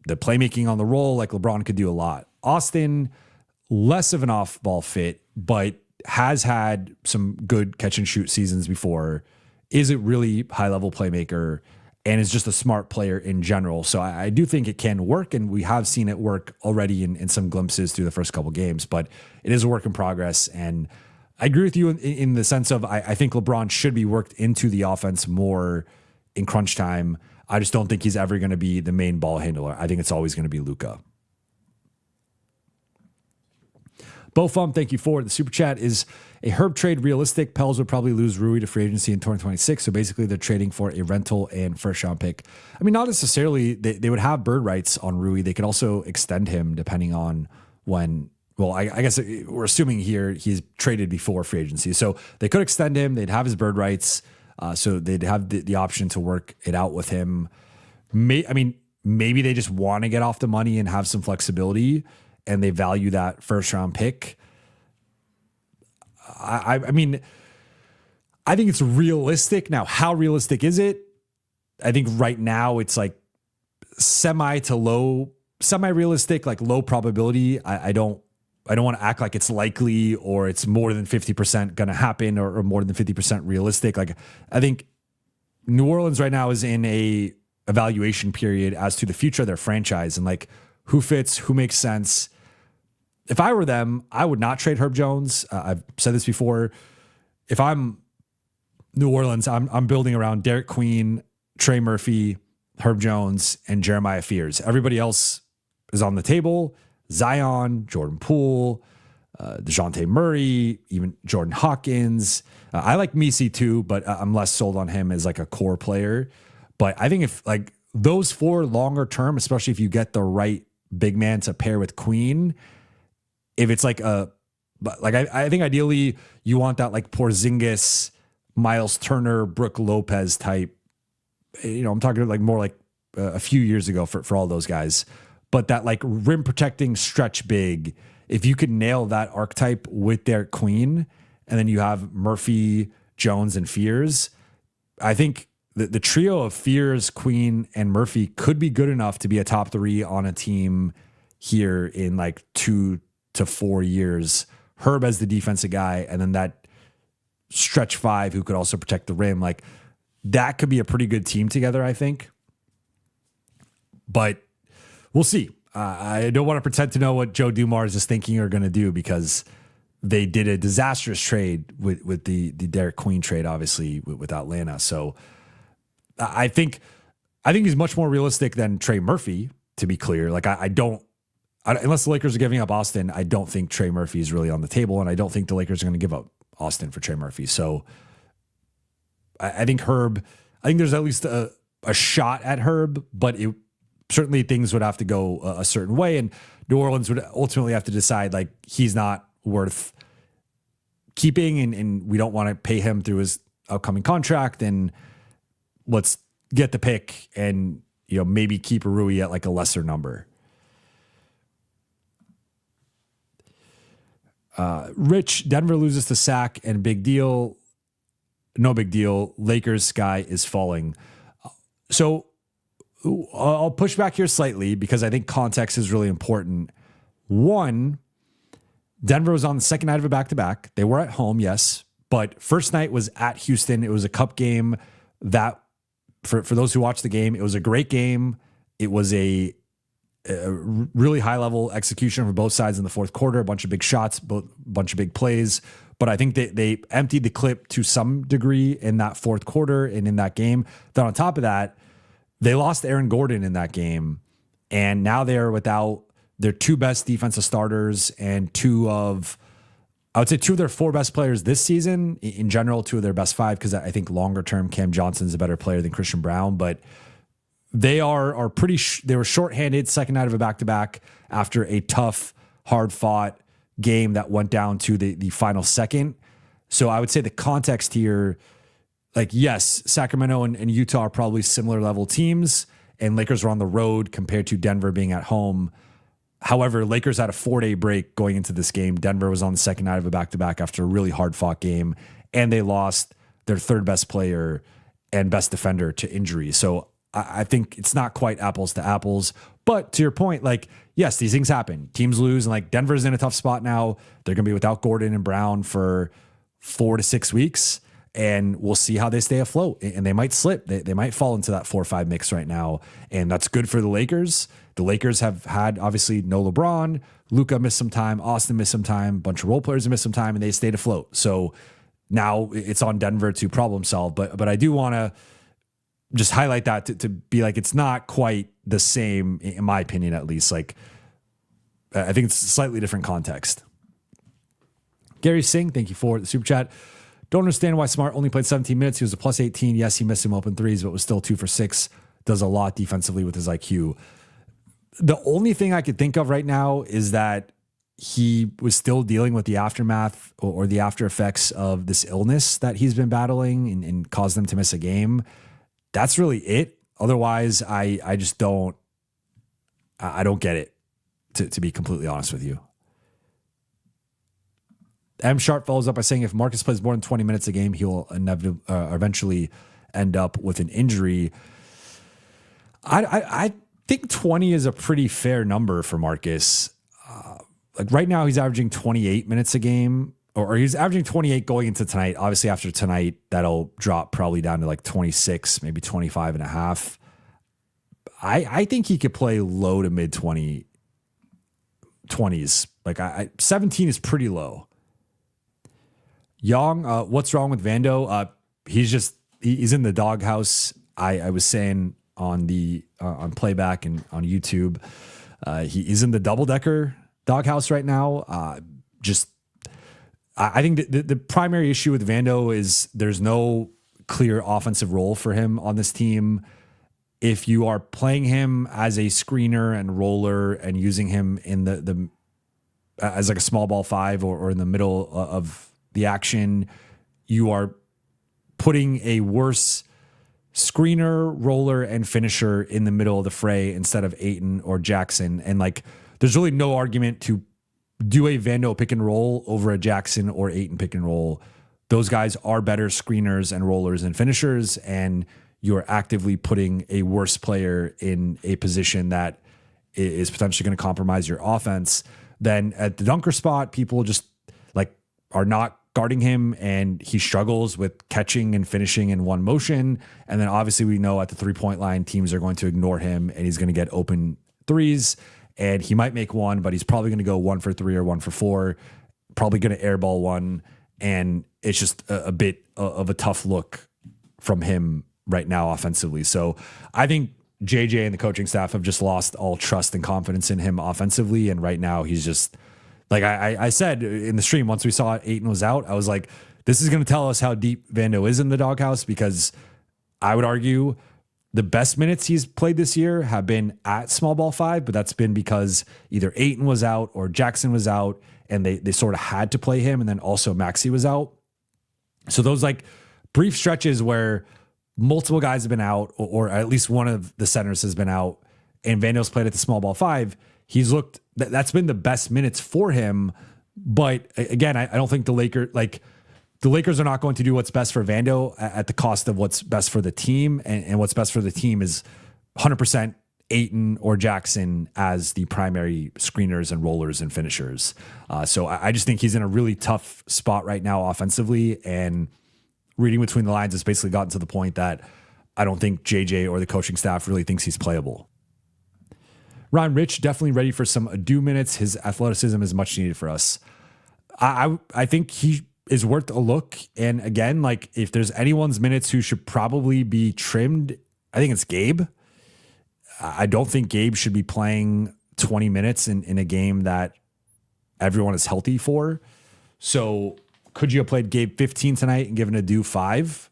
the playmaking on the roll. Like, LeBron could do a lot. Austin, less of an off ball fit, but has had some good catch and shoot seasons before, is a really high level playmaker, and is just a smart player in general. So I do think it can work, and we have seen it work already in some glimpses through the first couple games, but it is a work in progress. And I agree with you in the sense of I think LeBron should be worked into the offense more in crunch time. I just don't think he's ever going to be the main ball handler. I think it's always going to be Luka. Bofum, thank you for the super chat. Is a Herb trade realistic? Pels would probably lose Rui to free agency in 2026. So basically, they're trading for a rental and first round pick. I mean, not necessarily. They would have bird rights on Rui. They could also extend him depending on when. Well, I guess we're assuming here he's traded before free agency. So they could extend him. They'd have his bird rights. So they'd have the option to work it out with him. Maybe they just want to get off the money and have some flexibility, and they value that first round pick. I mean, I think it's realistic. Now, how realistic is it? I think right now it's like semi realistic, like low probability. I don't want to act like it's likely or it's more than 50% going to happen or more than 50% realistic. Like, I think New Orleans right now is in a evaluation period as to the future of their franchise and like who fits, who makes sense. If I were them, I would not trade Herb Jones. I've said this before. If I'm New Orleans, I'm building around Derek Queen, Trey Murphy, Herb Jones, and Jeremiah Fears. Everybody else is on the table. Zion, Jordan Poole, DeJounte Murray, even Jordan Hawkins. I like Maxi too, but I'm less sold on him as like a core player. But I think if like those four longer term, especially if you get the right big man to pair with Queen, if it's like I think ideally you want that like Porzingis, Miles Turner, Brooke Lopez type. I'm talking like more like a few years ago for all those guys. But that like rim protecting stretch big, if you could nail that archetype with Derek Queen, and then you have Murphy, Jones, and Fears, I think the trio of Fears, Queen, and Murphy could be good enough to be a top three on a team here in like 2 to 4 years. Herb as the defensive guy, and then that stretch five who could also protect the rim. Like that could be a pretty good team together, I think. But we'll see. I don't want to pretend to know what Joe Dumars is thinking or going to do because they did a disastrous trade with the Derek Queen trade, obviously with Atlanta. So I think he's much more realistic than Trey Murphy, to be clear. Like unless the Lakers are giving up Austin, I don't think Trey Murphy is really on the table, and I don't think the Lakers are going to give up Austin for Trey Murphy. So I think there's at least a shot at Herb, but certainly things would have to go a certain way, and New Orleans would ultimately have to decide like he's not worth keeping and we don't want to pay him through his upcoming contract, and let's get the pick and maybe keep Rui at like a lesser number. Rich, Denver loses to Sac and big deal. No big deal. Lakers sky is falling. So I'll push back here slightly because I think context is really important. One, Denver was on the second night of a back-to-back. They were at home, yes, but first night was at Houston. It was a cup game that, for those who watched the game, it was a great game. It was a really high-level execution for both sides in the fourth quarter, a bunch of big shots, a bunch of big plays. But I think they emptied the clip to some degree in that fourth quarter and in that game. Then on top of that, they lost Aaron Gordon in that game, and now they're without their two best defensive starters and two of their four best players this season. In general, two of their best five, because I think longer term, Cam Johnson's a better player than Christian Brown. But they are pretty. They were shorthanded second night of a back-to-back after a tough, hard-fought game that went down to the final second. So I would say the context here. Like, yes, Sacramento and Utah are probably similar level teams, and Lakers were on the road compared to Denver being at home. However, Lakers had a 4-day break going into this game. Denver was on the second night of a back-to-back after a really hard-fought game, and they lost their third best player and best defender to injury. So I think it's not quite apples to apples. But to your point, like, yes, these things happen. Teams lose, and like Denver's in a tough spot now. They're going to be without Gordon and Brown for 4 to 6 weeks. And we'll see how they stay afloat. And they might slip. They might fall into that 4-5 mix right now. And that's good for the Lakers. The Lakers have had, obviously, no LeBron. Luka missed some time. Austin missed some time. A bunch of role players have missed some time, and they stayed afloat. So now it's on Denver to problem solve. But I do want to just highlight that to be like, it's not quite the same, in my opinion, at least. Like, I think it's a slightly different context. Gary Singh, thank you for the super chat. Don't understand why Smart only played 17 minutes. He was a plus 18. Yes, he missed some open threes, but was still 2 for 6. Does a lot defensively with his IQ. The only thing I could think of right now is that he was still dealing with the aftermath or the after effects of this illness that he's been battling and caused him to miss a game. That's really it. Otherwise, I just don't get it, to be completely honest with you. M Sharp follows up by saying if Marcus plays more than 20 minutes a game, he will inevitably eventually end up with an injury. I think 20 is a pretty fair number for Marcus. Like right now, he's averaging 28 minutes a game, or he's averaging 28 going into tonight. Obviously, after tonight, that'll drop probably down to like 26, maybe 25 and a half. I think he could play low to mid 20s. Like 17 is pretty low. Young, what's wrong with Vando? He's in the doghouse. I was saying on on playback and on YouTube, he's in the double-decker doghouse right now. I think the primary issue with Vando is there's no clear offensive role for him on this team. If you are playing him as a screener and roller and using him in the as like a small ball 5 or in the middle of the action, you are putting a worse screener, roller, and finisher in the middle of the fray instead of Ayton or Jackson. And like, there's really no argument to do a Vando pick and roll over a Jackson or Ayton pick and roll. Those guys are better screeners and rollers and finishers, and you're actively putting a worse player in a position that is potentially going to compromise your offense. Then at the dunker spot, people just like are not guarding him, and he struggles with catching and finishing in one motion. And then obviously we know at the 3-point line, teams are going to ignore him, and he's going to get open threes, and he might make one, but he's probably going to go 1 for 3 or 1 for 4, probably going to airball one. And it's just a bit of a tough look from him right now offensively. So I think JJ and the coaching staff have just lost all trust and confidence in him offensively. And right now he's just, like I said in the stream, once we saw Ayton was out, I was like, this is going to tell us how deep Vando is in the doghouse, because I would argue the best minutes he's played this year have been at small ball 5, but that's been because either Ayton was out or Jackson was out, and they sort of had to play him. And then also Maxi was out. So those like brief stretches where multiple guys have been out, or at least one of the centers has been out, and Vando's played at the small ball 5, he's looked, that's been the best minutes for him. But again, I don't think the Lakers are not going to do what's best for Vando at the cost of what's best for the team. And what's best for the team is 100% Ayton or Jackson as the primary screeners and rollers and finishers. So I just think he's in a really tough spot right now offensively, and reading between the lines, it's basically gotten to the point that I don't think JJ or the coaching staff really thinks he's playable. Ron Rich, definitely ready for some ado minutes. His athleticism is much needed for us. I think he is worth a look. And again, like if there's anyone's minutes who should probably be trimmed, I think it's Gabe. I don't think Gabe should be playing 20 minutes in a game that everyone is healthy for. So could you have played Gabe 15 tonight and given Adu 5?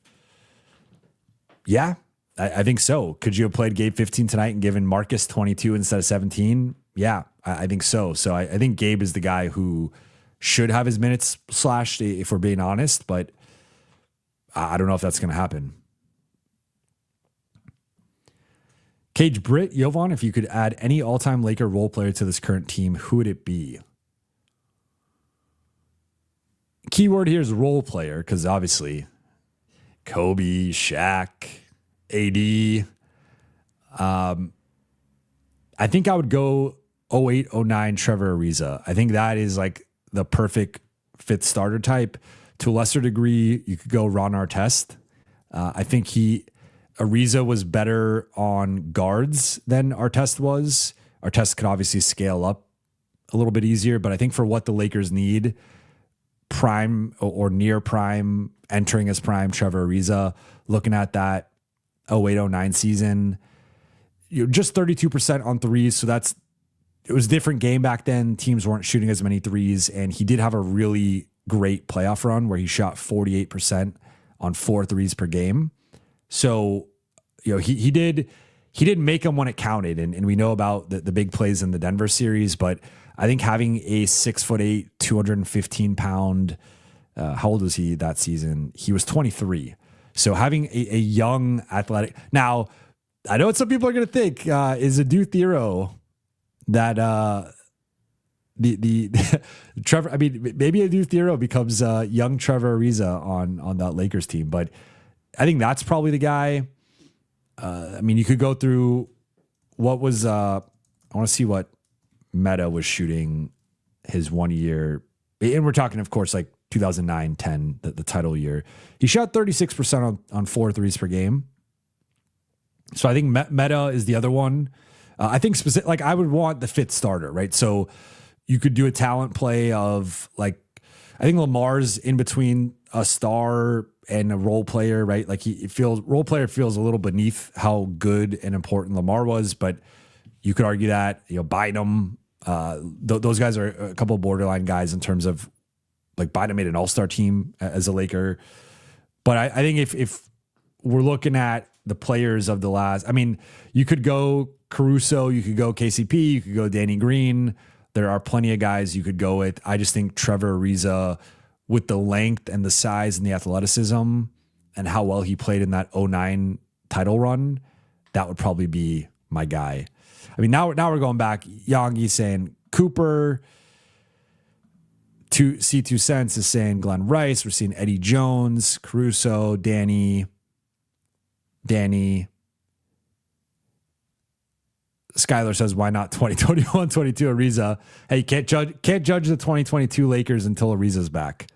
Yeah, I think so. Could you have played Gabe 15 tonight and given Marcus 22 instead of 17? Yeah, I think so. So I think Gabe is the guy who should have his minutes slashed, if we're being honest, but I don't know if that's going to happen. Cage Britt, Jovan, if you could add any all-time Laker role player to this current team, who would it be? Keyword here is role player, because obviously Kobe, Shaq, AD. I think I would go 08, 09 Trevor Ariza. I think that is like the perfect fifth starter type. To a lesser degree, you could go Ron Artest. I think Ariza was better on guards than Artest was. Artest could obviously scale up a little bit easier, but I think for what the Lakers need, prime or near prime, entering as prime Trevor Ariza, looking at that 08-09 season, just 32% on threes. So it was a different game back then. Teams weren't shooting as many threes, and he did have a really great playoff run where he shot 48% on 4 threes per game. So, he did make them when it counted. And we know about the big plays in the Denver series, but I think having a 6'8", 215 pound, how old was he that season? He was 23. So having a young athletic, now I know what some people are going to think is a Duke Thero that the Trevor. I mean, maybe a Duke Thero becomes young Trevor Ariza on that Lakers team, but I think that's probably the guy. I mean, you could go through what was. I want to see what Meta was shooting his 1 year, and we're talking, of course, like 2009-10, the title year. He shot 36% on 4 threes per game. So I think Meta is the other one. I think specific, like I would want the 5th starter, right? So you could do a talent play of like, I think Lamar's in between a star and a role player, right? Like role player feels a little beneath how good and important Lamar was, but you could argue that, Bynum, those guys are a couple of borderline guys in terms of like Bynum made an all-star team as a Laker. But I think if we're looking at the players of the last, I mean, you could go Caruso, you could go KCP, you could go Danny Green. There are plenty of guys you could go with. I just think Trevor Ariza, with the length and the size and the athleticism and how well he played in that 2009 title run, that would probably be my guy. I mean, now we're going back. Yangi saying Cooper. C2 Cents is saying Glenn Rice. We're seeing Eddie Jones, Caruso, Danny. Skylar says, why not 2021, 22 Ariza? Hey, you can't judge the 2022 Lakers until Ariza's back.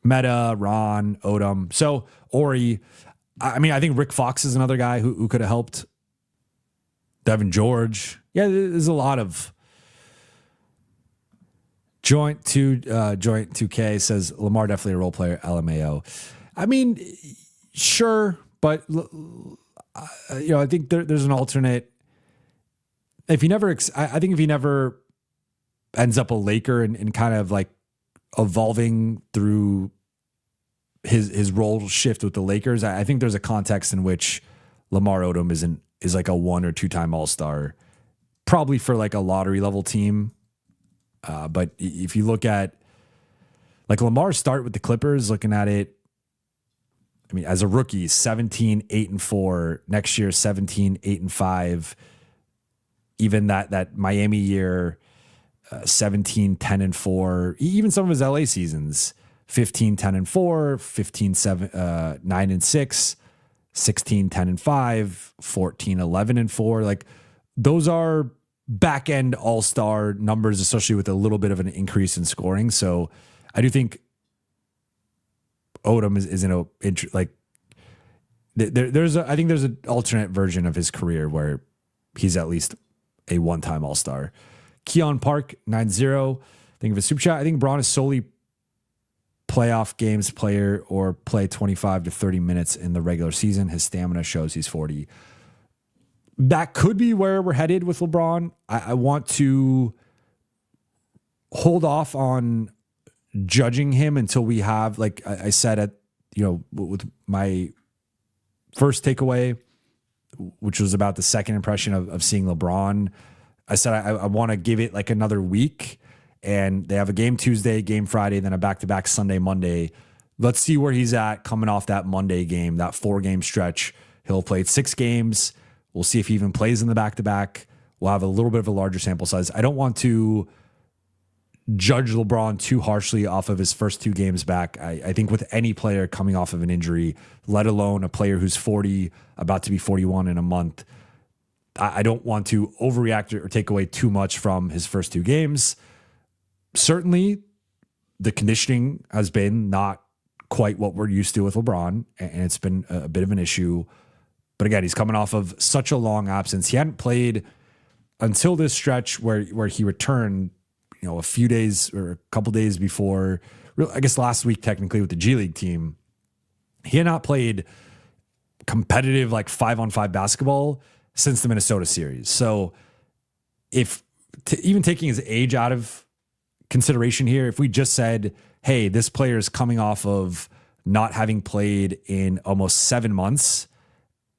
Meta, Ron, Odom. So Ori, I mean, I think Rick Fox is another guy who could have helped. Devin George. Yeah, there's a lot of Joint 2K says Lamar definitely a role player, LMAO. I mean, sure, but I think there's an alternate. If he never, I think if he never ends up a Laker and kind of like evolving through his role shift with the Lakers, I think there's a context in which Lamar Odom is like a 1 or 2 time All-Star, probably for like a lottery level team. But if you look at like Lamar's start with the Clippers, looking at it, I mean, as a rookie, 17-8-4. Next year, 17-8-5. Even that Miami year, 17-10-4. Even some of his LA seasons, 15-10-4, 15-9-6, 16-10-5, 14-11-4. Like those are back end all-star numbers, especially with a little bit of an increase in scoring. So I do think Odom is in a like I think there's an alternate version of his career where he's at least a one-time all-star. Keon Park 9-0. Think of a super chat. I think Braun is solely playoff games player or play 25 to 30 minutes in the regular season. His stamina shows he's 40. That could be where we're headed with LeBron. I want to hold off on judging him until we have, like I said, with my first takeaway, which was about the second impression of seeing LeBron. I said I want to give it like another week, and they have a game Tuesday, game Friday, then a back-to-back Sunday, Monday. Let's see where he's at coming off that Monday game, that 4-game stretch. He'll play 6 games. We'll see if he even plays in the back-to-back. We'll have a little bit of a larger sample size. I don't want to judge LeBron too harshly off of his first 2 games back. I think with any player coming off of an injury, let alone a player who's 40, about to be 41 in a month, I don't want to overreact or take away too much from his first 2 games. Certainly, the conditioning has been not quite what we're used to with LeBron, and it's been a bit of an issue. But again, he's coming off of such a long absence. He hadn't played until this stretch where he returned, a few days or a couple days before, I guess last week technically with the G League team. He had not played competitive like 5-on-5 basketball since the Minnesota series. So if even taking his age out of consideration here. If we just said, hey, this player is coming off of not having played in almost 7 months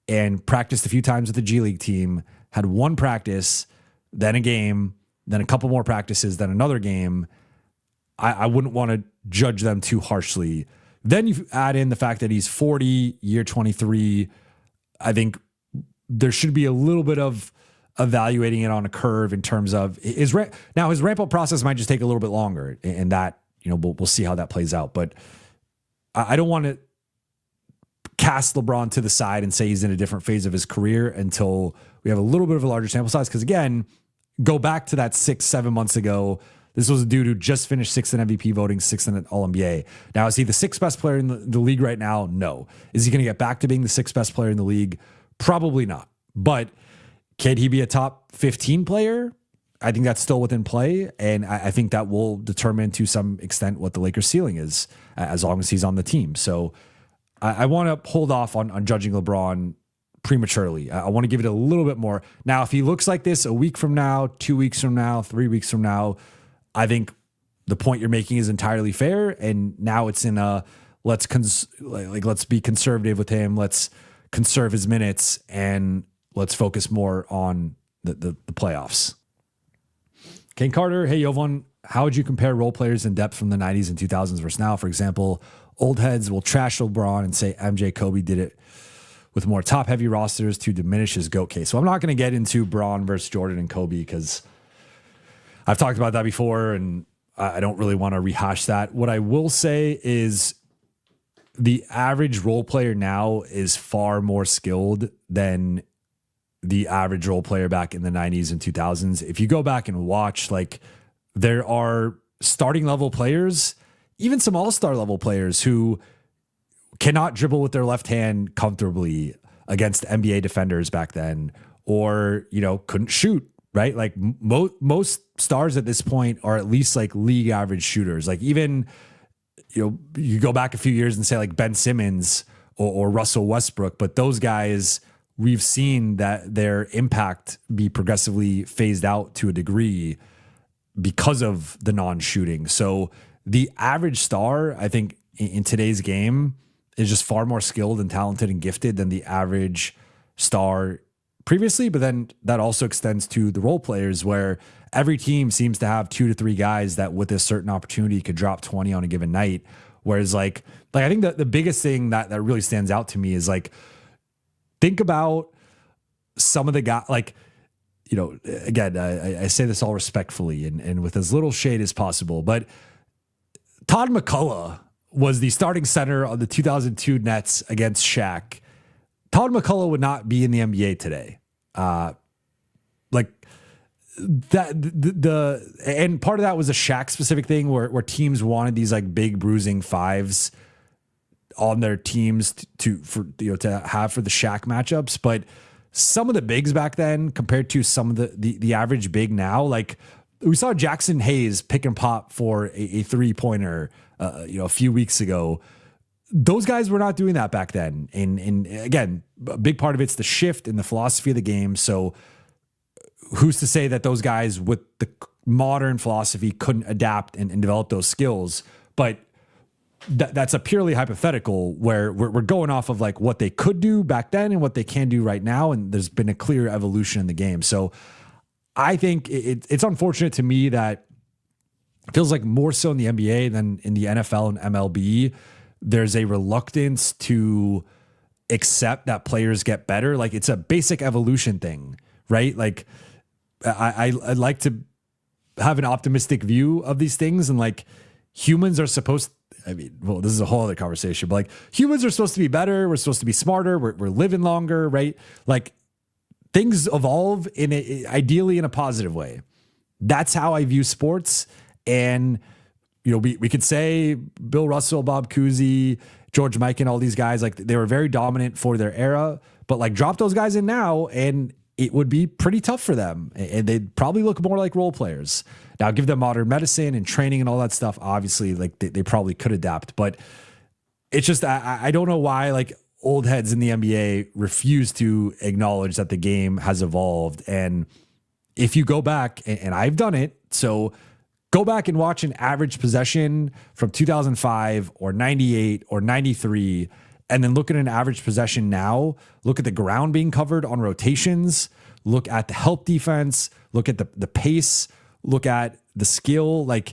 and practiced a few times with the G League team, had one practice, then a game, then a couple more practices, then another game, I wouldn't want to judge them too harshly. Then you add in the fact that he's 40, year 23. I think there should be a little bit of evaluating it on a curve in terms of his ramp up process might just take a little bit longer, and that, we'll see how that plays out. But I don't want to cast LeBron to the side and say he's in a different phase of his career until we have a little bit of a larger sample size. Because again, go back to that 6-7 months ago. This was a dude who just finished 6th in MVP voting, 6th in All-NBA. Now, is he the 6th best player in the league right now? No. Is he going to get back to being the 6th best player in the league? Probably not. But can he be a top 15 player? I think that's still within play. And I think that will determine to some extent what the Lakers' ceiling is as long as he's on the team. So I want to hold off on judging LeBron prematurely. I want to give it a little bit more. Now, if he looks like this a week from now, 2 weeks from now, 3 weeks from now, I think the point you're making is entirely fair. And now it's in a let's be conservative with him. Let's conserve his minutes and let's focus more on the playoffs. Kane Carter, hey Jovan, how would you compare role players in depth from the 90s and 2000s versus now? For example, old heads will trash LeBron and say MJ, Kobe did it with more top-heavy rosters to diminish his GOAT case. So I'm not going to get into Bron versus Jordan and Kobe because I've talked about that before, and I don't really want to rehash that. What I will say is the average role player now is far more skilled than the average role player back in the 90s and 2000s. If you go back and watch, there are starting level players, even some all-star level players who cannot dribble with their left hand comfortably against NBA defenders back then, or, couldn't shoot. Right? Most stars at this point are at least league average shooters. Even, you go back a few years and say Ben Simmons or Russell Westbrook, but those guys, we've seen that their impact be progressively phased out to a degree because of the non-shooting. So the average star, I think in today's game is just far more skilled and talented and gifted than the average star previously, but then that also extends to the role players where every team seems to have 2 to 3 guys that with a certain opportunity could drop 20 on a given night. Whereas I think that the biggest thing that really stands out to me is think about some of the guys, again, I say this all respectfully and with as little shade as possible, but Todd McCullough was the starting center of the 2002 Nets against Shaq. Todd McCullough would not be in the NBA today. And part of that was a Shaq specific thing where teams wanted these big bruising fives on their teams to have for the Shaq matchups. But some of the bigs back then compared to some of the average big now, we saw Jackson Hayes pick and pop for a 3-pointer, a few weeks ago. Those guys were not doing that back then. And again, a big part of it's the shift in the philosophy of the game. So who's to say that those guys with the modern philosophy couldn't adapt and develop those skills? But that's a purely hypothetical where we're going off of what they could do back then and what they can do right now. And there's been a clear evolution in the game. So I think it's unfortunate to me that it feels more so in the NBA than in the NFL and MLB. There's a reluctance to accept that players get better. It's a basic evolution thing, right? I like to have an optimistic view of these things, and humans are supposed, this is a whole other conversation, but humans are supposed to be better. We're supposed to be smarter. We're living longer, right? Things evolve ideally in a positive way. That's how I view sports. And we could say Bill Russell, Bob Cousy, George Mikan, all these guys, they were very dominant for their era, but drop those guys in now and it would be pretty tough for them. And they'd probably look more like role players. Now give them modern medicine and training and all that stuff. Obviously they probably could adapt, but it's just, I don't know why old heads in the NBA refuse to acknowledge that the game has evolved. And if you go back and I've done it, so Go back and watch an average possession from 2005 or 98 or 93, and then look at an average possession now. Look at the ground being covered on rotations. Look at the help defense. Look at the pace. Look at the skill. Like,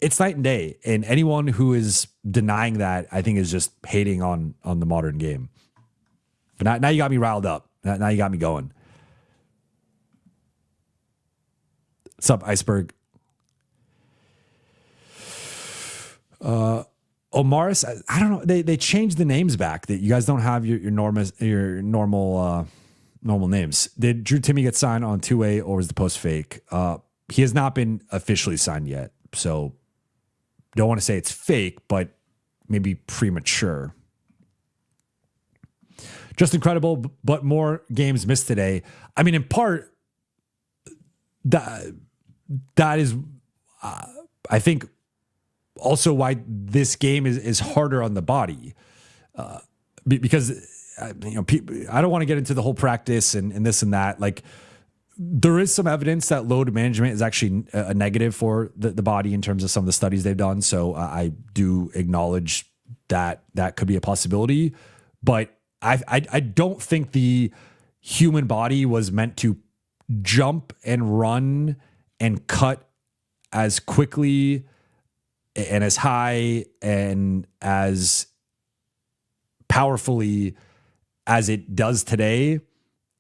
it's night and day. And anyone who is denying that, I think, is just hating on the modern game. But now you got me riled up. Now you got me going. What's up, Iceberg? Omaris, I don't know. They changed the names back. That you guys don't have your normal names. Did Drew Timmy get signed on 2A or was the post fake? He has not been officially signed yet, so don't want to say it's fake, but maybe premature. Just incredible, but more games missed today. I mean, in part, that is, I think, also why this game is harder on the body, because I don't want to get into the whole practice and this and that. Like, there is some evidence that load management is actually a negative for the body in terms of some of the studies they've done. So I do acknowledge that could be a possibility, but I don't think the human body was meant to jump and run and cut as quickly and as high and as powerfully as it does today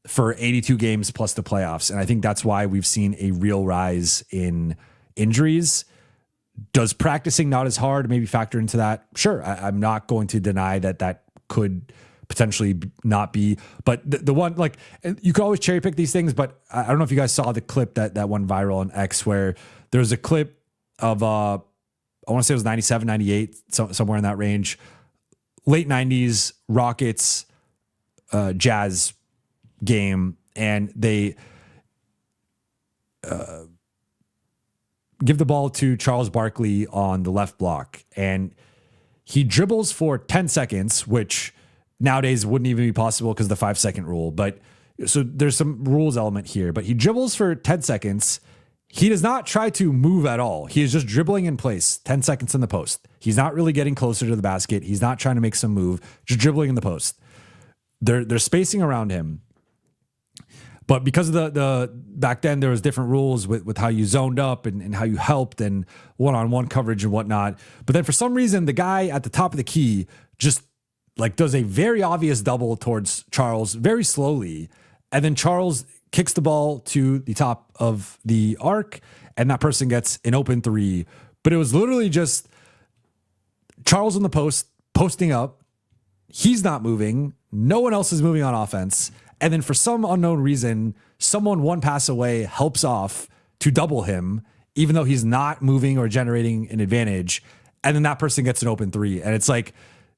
for 82 games plus the playoffs. And I think that's why we've seen a real rise in injuries. Does practicing not as hard maybe factor into that? Sure. I'm not going to deny that could potentially not be, but the one, like, you could always cherry pick these things, but I don't know if you guys saw the clip that went viral on X, where there's a clip of, I want to say it was 97, 98, somewhere in that range, late 90s Rockets, Jazz game, and they give the ball to Charles Barkley on the left block, and he dribbles for 10 seconds, which nowadays wouldn't even be possible because of the 5-second rule. But so there's some rules element here, but he dribbles for 10 seconds. He does not try to move at all. He is just dribbling in place, 10 seconds in the post. He's not really getting closer to the basket. He's not trying to make some move, just dribbling in the post. They're spacing around him. But because of the back then, there was different rules with how you zoned up and how you helped and one-on-one coverage and whatnot. But then for some reason, the guy at the top of the key just like does a very obvious double towards Charles very slowly. And then Charles kicks the ball to the top of the arc, and that person gets an open three. But it was literally just Charles on the post, posting up. He's not moving. No one else is moving on offense. And then for some unknown reason, someone one pass away helps off to double him, even though he's not moving or generating an advantage. And then that person gets an open three. And it's like,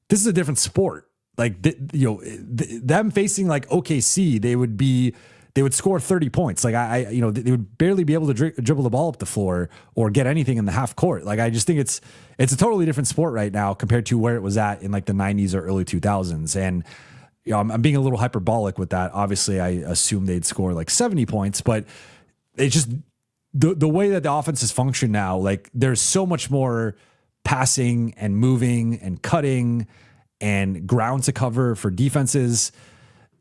this is a different sport. Like, them facing like OKC, they would score 30 points. Like they would barely be able to dribble the ball up the floor or get anything in the half court. Like, I just think it's a totally different sport right now compared to where it was at in like the 90s or early 2000s. And I'm being a little hyperbolic with that. Obviously, I assume they'd score like 70 points, but it's just the way that the offenses function now. Like, there's so much more passing and moving and cutting and ground to cover for defenses,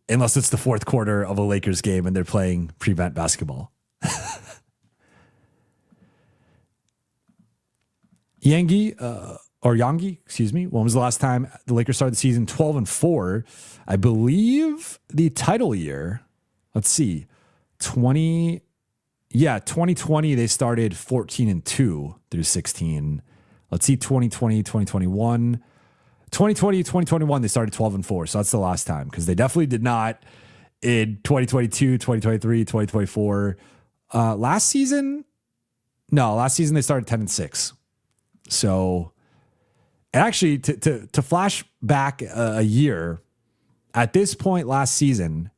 unless it's the fourth quarter of a Lakers game and they're playing prevent basketball. Yangi, excuse me. When was the last time the Lakers started the season? 12-4. I believe the title year, let's see, 2020, they started 14-2 through 16. Let's see, 2020, 2021. 2020, 2021, they started 12-4. So that's the last time, because they definitely did not in 2022, 2023, 2024. Last season they started 10-6. So, and actually, to flash back a year, at this point last season,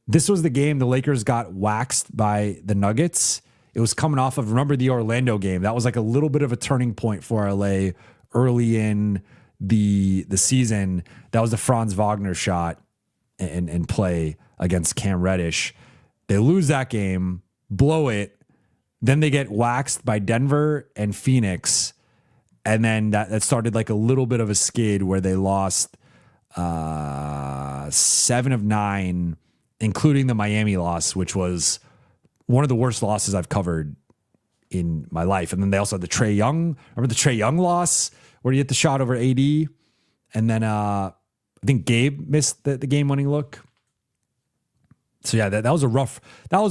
this was the game the Lakers got waxed by the Nuggets. It was coming off of, remember the Orlando game? That was like a little bit of a turning point for LA early in the season. That was the Franz Wagner shot and play against Cam Reddish. They lose that game, blow it, Then they get waxed by Denver and Phoenix. And then that started like a little bit of a skid where they lost 7 of 9, including the Miami loss, which was one of the worst losses I've covered in my life. And then they also had the Trae Young. Remember the Trae Young loss where he hit the shot over AD? And then I think Gabe missed the game-winning look. So yeah, that was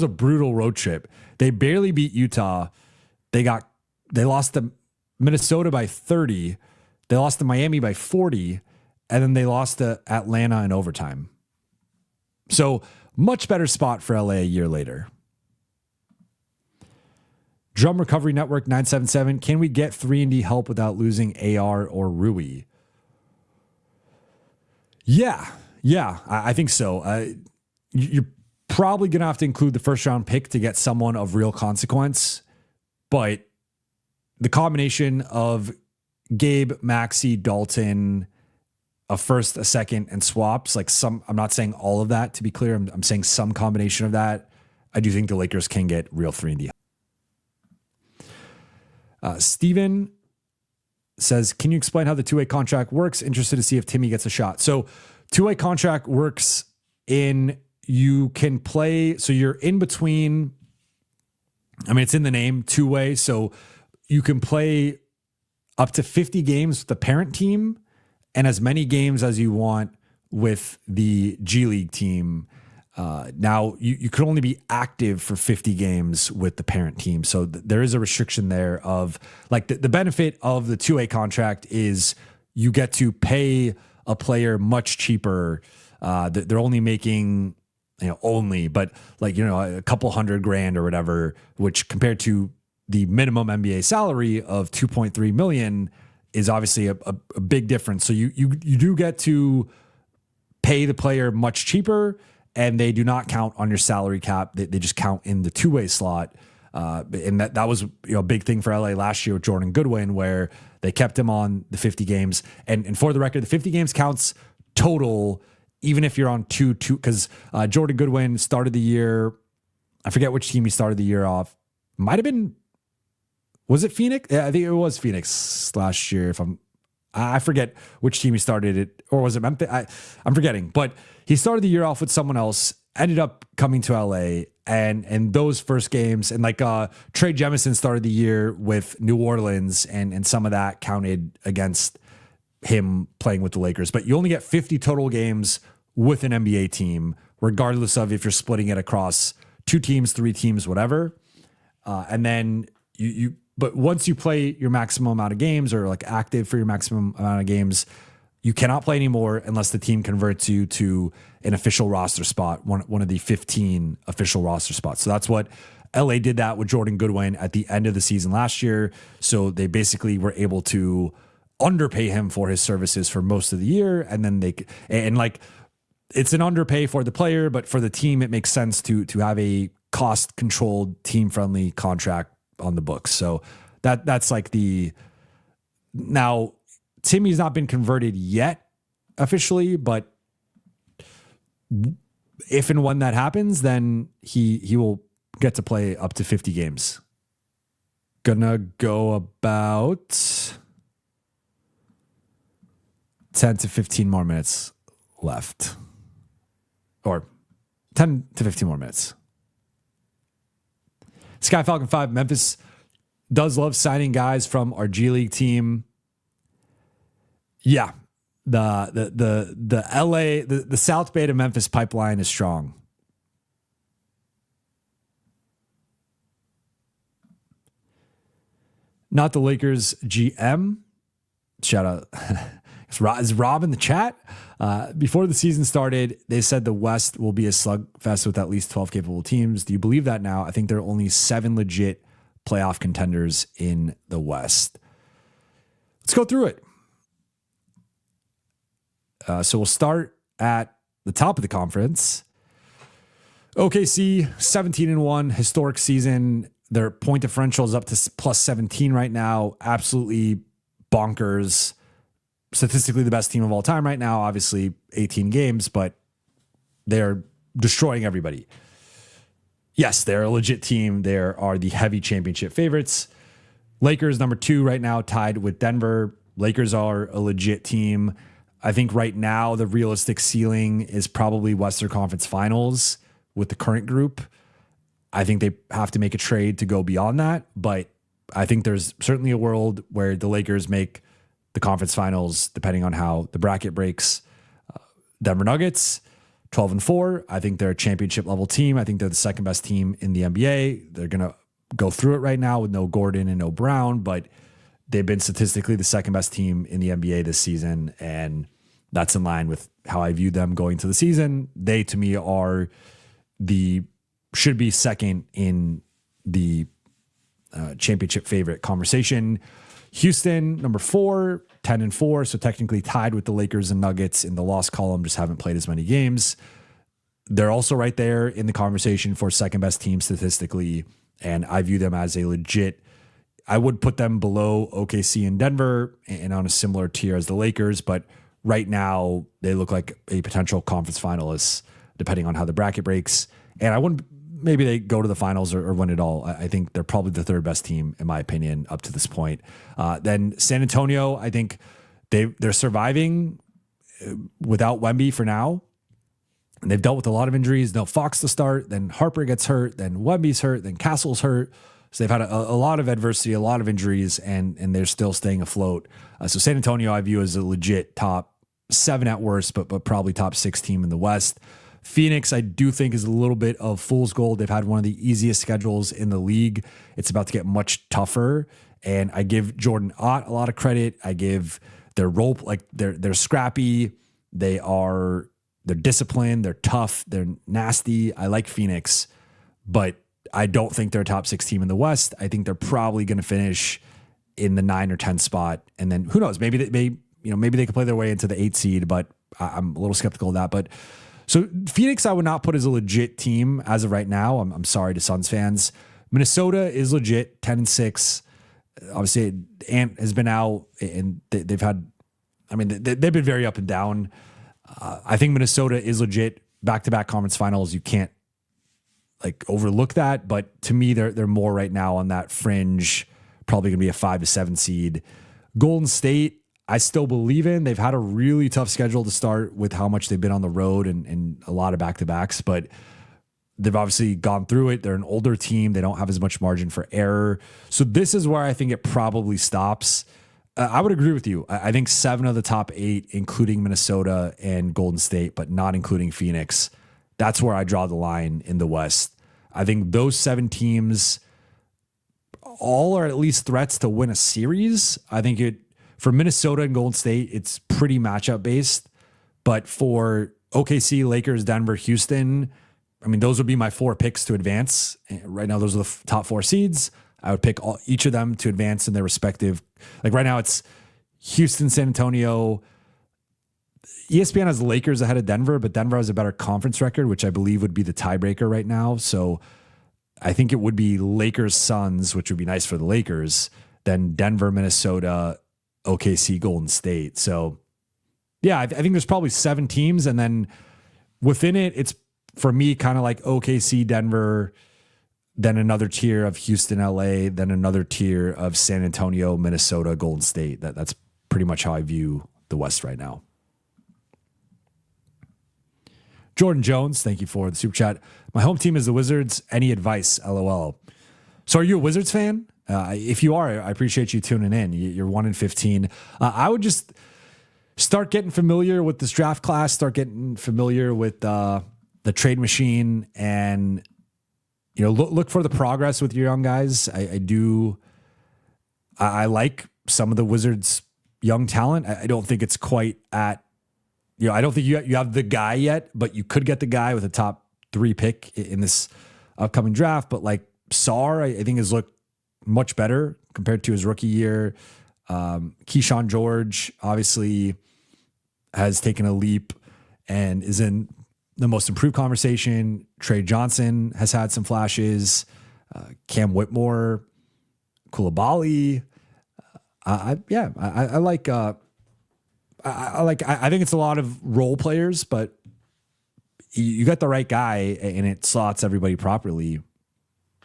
a brutal road trip. They barely beat Utah. They lost to Minnesota by 30. They lost to Miami by 40. And then they lost to Atlanta in overtime. So much better spot for LA a year later. Drum Recovery Network 977. Can we get 3-and-D help without losing AR or Rui? Yeah, I think so. You're probably going to have to include the first round pick to get someone of real consequence. But the combination of Gabe, Maxi, Dalton, a first, a second, and swaps, I'm not saying all of that to be clear. I'm saying some combination of that. I do think the Lakers can get real 3-and-D. Steven says, can you explain how the two-way contract works? Interested to see if Timmy gets a shot. So two-way contract works in you can play. So you're in between. I mean, it's in the name, two-way. So you can play up to 50 games with the parent team and as many games as you want with the G League team. Now you can only be active for 50 games with the parent team. So there is a restriction there of like the benefit of the two-way contract is you get to pay a player much cheaper. They're only making, but a couple $100,000 or whatever, which compared to the minimum NBA salary of $2.3 million is obviously a big difference. So you do get to pay the player much cheaper, and they do not count on your salary cap. They just count in the two-way slot. And that was a big thing for LA last year with Jordan Goodwin, where they kept him on the 50 games. And for the record, the 50 games counts total, even if you're on two, because Jordan Goodwin started the year. I forget which team he started the year off. Might have been, was it Phoenix? Yeah, I think it was Phoenix last year. I forget which team he started it, or was it Memphis? I'm forgetting, but he started the year off with someone else, ended up coming to LA, and those first games, and Trey Jemison started the year with New Orleans, and some of that counted against him playing with the Lakers. But you only get 50 total games with an NBA team, regardless of if you're splitting it across 2 teams, 3 teams, whatever. And then but once you play your maximum amount of games or active for your maximum amount of games, you cannot play anymore unless the team converts you to an official roster spot, one of the 15 official roster spots. So that's what LA did that with Jordan Goodwin at the end of the season last year. So they basically were able to underpay him for his services for most of the year. And then it's an underpay for the player, but for the team, it makes sense to have a cost controlled, team friendly contract on the books. So that's now Timmy's not been converted yet officially, but if and when that happens, then he will get to play up to 50 games. Gonna go about 10 to 15 more minutes left, or 10 to 15 more minutes. Sky Falcon 5, Memphis does love signing guys from our G League team. Yeah, the LA, the South Bay to Memphis pipeline is strong. Not the Lakers GM. Shout out. Is Rob in the chat? Before the season started, they said the West will be a slugfest with at least 12 capable teams. Do you believe that now? I think there are only 7 legit playoff contenders in the West. Let's go through it. So we'll start at the top of the conference. OKC 17-1, historic season. Their point differential is up to plus 17 right now. Absolutely bonkers. Statistically the best team of all time right now, obviously 18 games, but they're destroying everybody. Yes, they're a legit team. They are the heavy championship favorites. Lakers number 2 right now, tied with Denver. Lakers are a legit team. I think right now the realistic ceiling is probably Western Conference Finals with the current group. I think they have to make a trade to go beyond that, but I think there's certainly a world where the Lakers make the conference finals depending on how the bracket breaks. Denver Nuggets, 12-4. I think they're a championship level team. I think they're the second best team in the NBA. They're going to go through it right now with no Gordon and no Brown, but they've been statistically the second best team in the NBA this season, and that's in line with how I viewed them going to the season. They, to me, should be second in the championship favorite conversation. Houston, number 4, 10-4. So technically tied with the Lakers and Nuggets in the loss column, just haven't played as many games. They're also right there in the conversation for second best team statistically. And I view them as a legit, I would put them below OKC and Denver and on a similar tier as the Lakers. But right now they look like a potential conference finalist, depending on how the bracket breaks. And I wouldn't, maybe they go to the finals or win it all. I think they're probably the third best team, in my opinion, up to this point. Then San Antonio, I think they're surviving without Wemby for now. And they've dealt with a lot of injuries. No Fox to start, then Harper gets hurt, then Wemby's hurt, then Castle's hurt. So they've had a lot of adversity, a lot of injuries, and they're still staying afloat. So San Antonio I view as a legit top 7 at worst, but probably top 6 team in the West. Phoenix, I do think, is a little bit of fool's gold. They've had one of the easiest schedules in the league. It's about to get much tougher. And I give Jordan Ott a lot of credit. I give their role, like they're scrappy. They're disciplined. They're tough. They're nasty. I like Phoenix, but I don't think they're a top 6 team in the West. I think they're probably going to finish in the 9 or 10 spot. And then who knows? Maybe they could play their way into the 8 seed, but I'm a little skeptical of that. But so Phoenix, I would not put as a legit team as of right now. I'm sorry to Suns fans. Minnesota is legit, 10-6. Obviously, Ant has been out, and they've had. I mean, they've been very up and down. I think Minnesota is legit. Back-to-back conference finals. You can't overlook that. But to me, they're more right now on that fringe. Probably going to be a 5 to 7 seed. Golden State, I still believe in. They've had a really tough schedule to start with how much they've been on the road and a lot of back-to-backs, but they've obviously gone through it. They're an older team. They don't have as much margin for error. So this is where I think it probably stops. I would agree with you. I think 7 of the top 8, including Minnesota and Golden State, but not including Phoenix. That's where I draw the line in the West. I think those 7 teams all are at least threats to win a series. I think for Minnesota and Golden State, it's pretty matchup based. But for OKC, Lakers, Denver, Houston, I mean, those would be my 4 picks to advance. Right now, those are the top 4 seeds. I would pick each of them to advance in their respective. Like right now, it's Houston, San Antonio. ESPN has Lakers ahead of Denver, but Denver has a better conference record, which I believe would be the tiebreaker right now. So I think it would be Lakers, Suns, which would be nice for the Lakers, then Denver, Minnesota, OKC, Golden State. So yeah, I think there's probably 7 teams. And then within it, it's for me kind of like OKC, Denver, then another tier of Houston, LA, then another tier of San Antonio, Minnesota, Golden State. That's pretty much how I view the West right now. Jordan Jones, thank you for the super chat. My home team is the Wizards. Any advice? LOL. So are you a Wizards fan? If you are, I appreciate you tuning in. You're 1-15. I would just start getting familiar with this draft class, start getting familiar with the trade machine, and look for the progress with your young guys. I like some of the Wizards' young talent. I don't think it's quite at, I don't think you have the guy yet, but you could get the guy with a top 3 pick in this upcoming draft. But like Sarr, I think has looked much better compared to his rookie year. Keyshawn George obviously has taken a leap and is in the most improved conversation. Trey Johnson has had some flashes. Cam Whitmore, Koulibaly. I think it's a lot of role players, but you got the right guy and it slots everybody properly,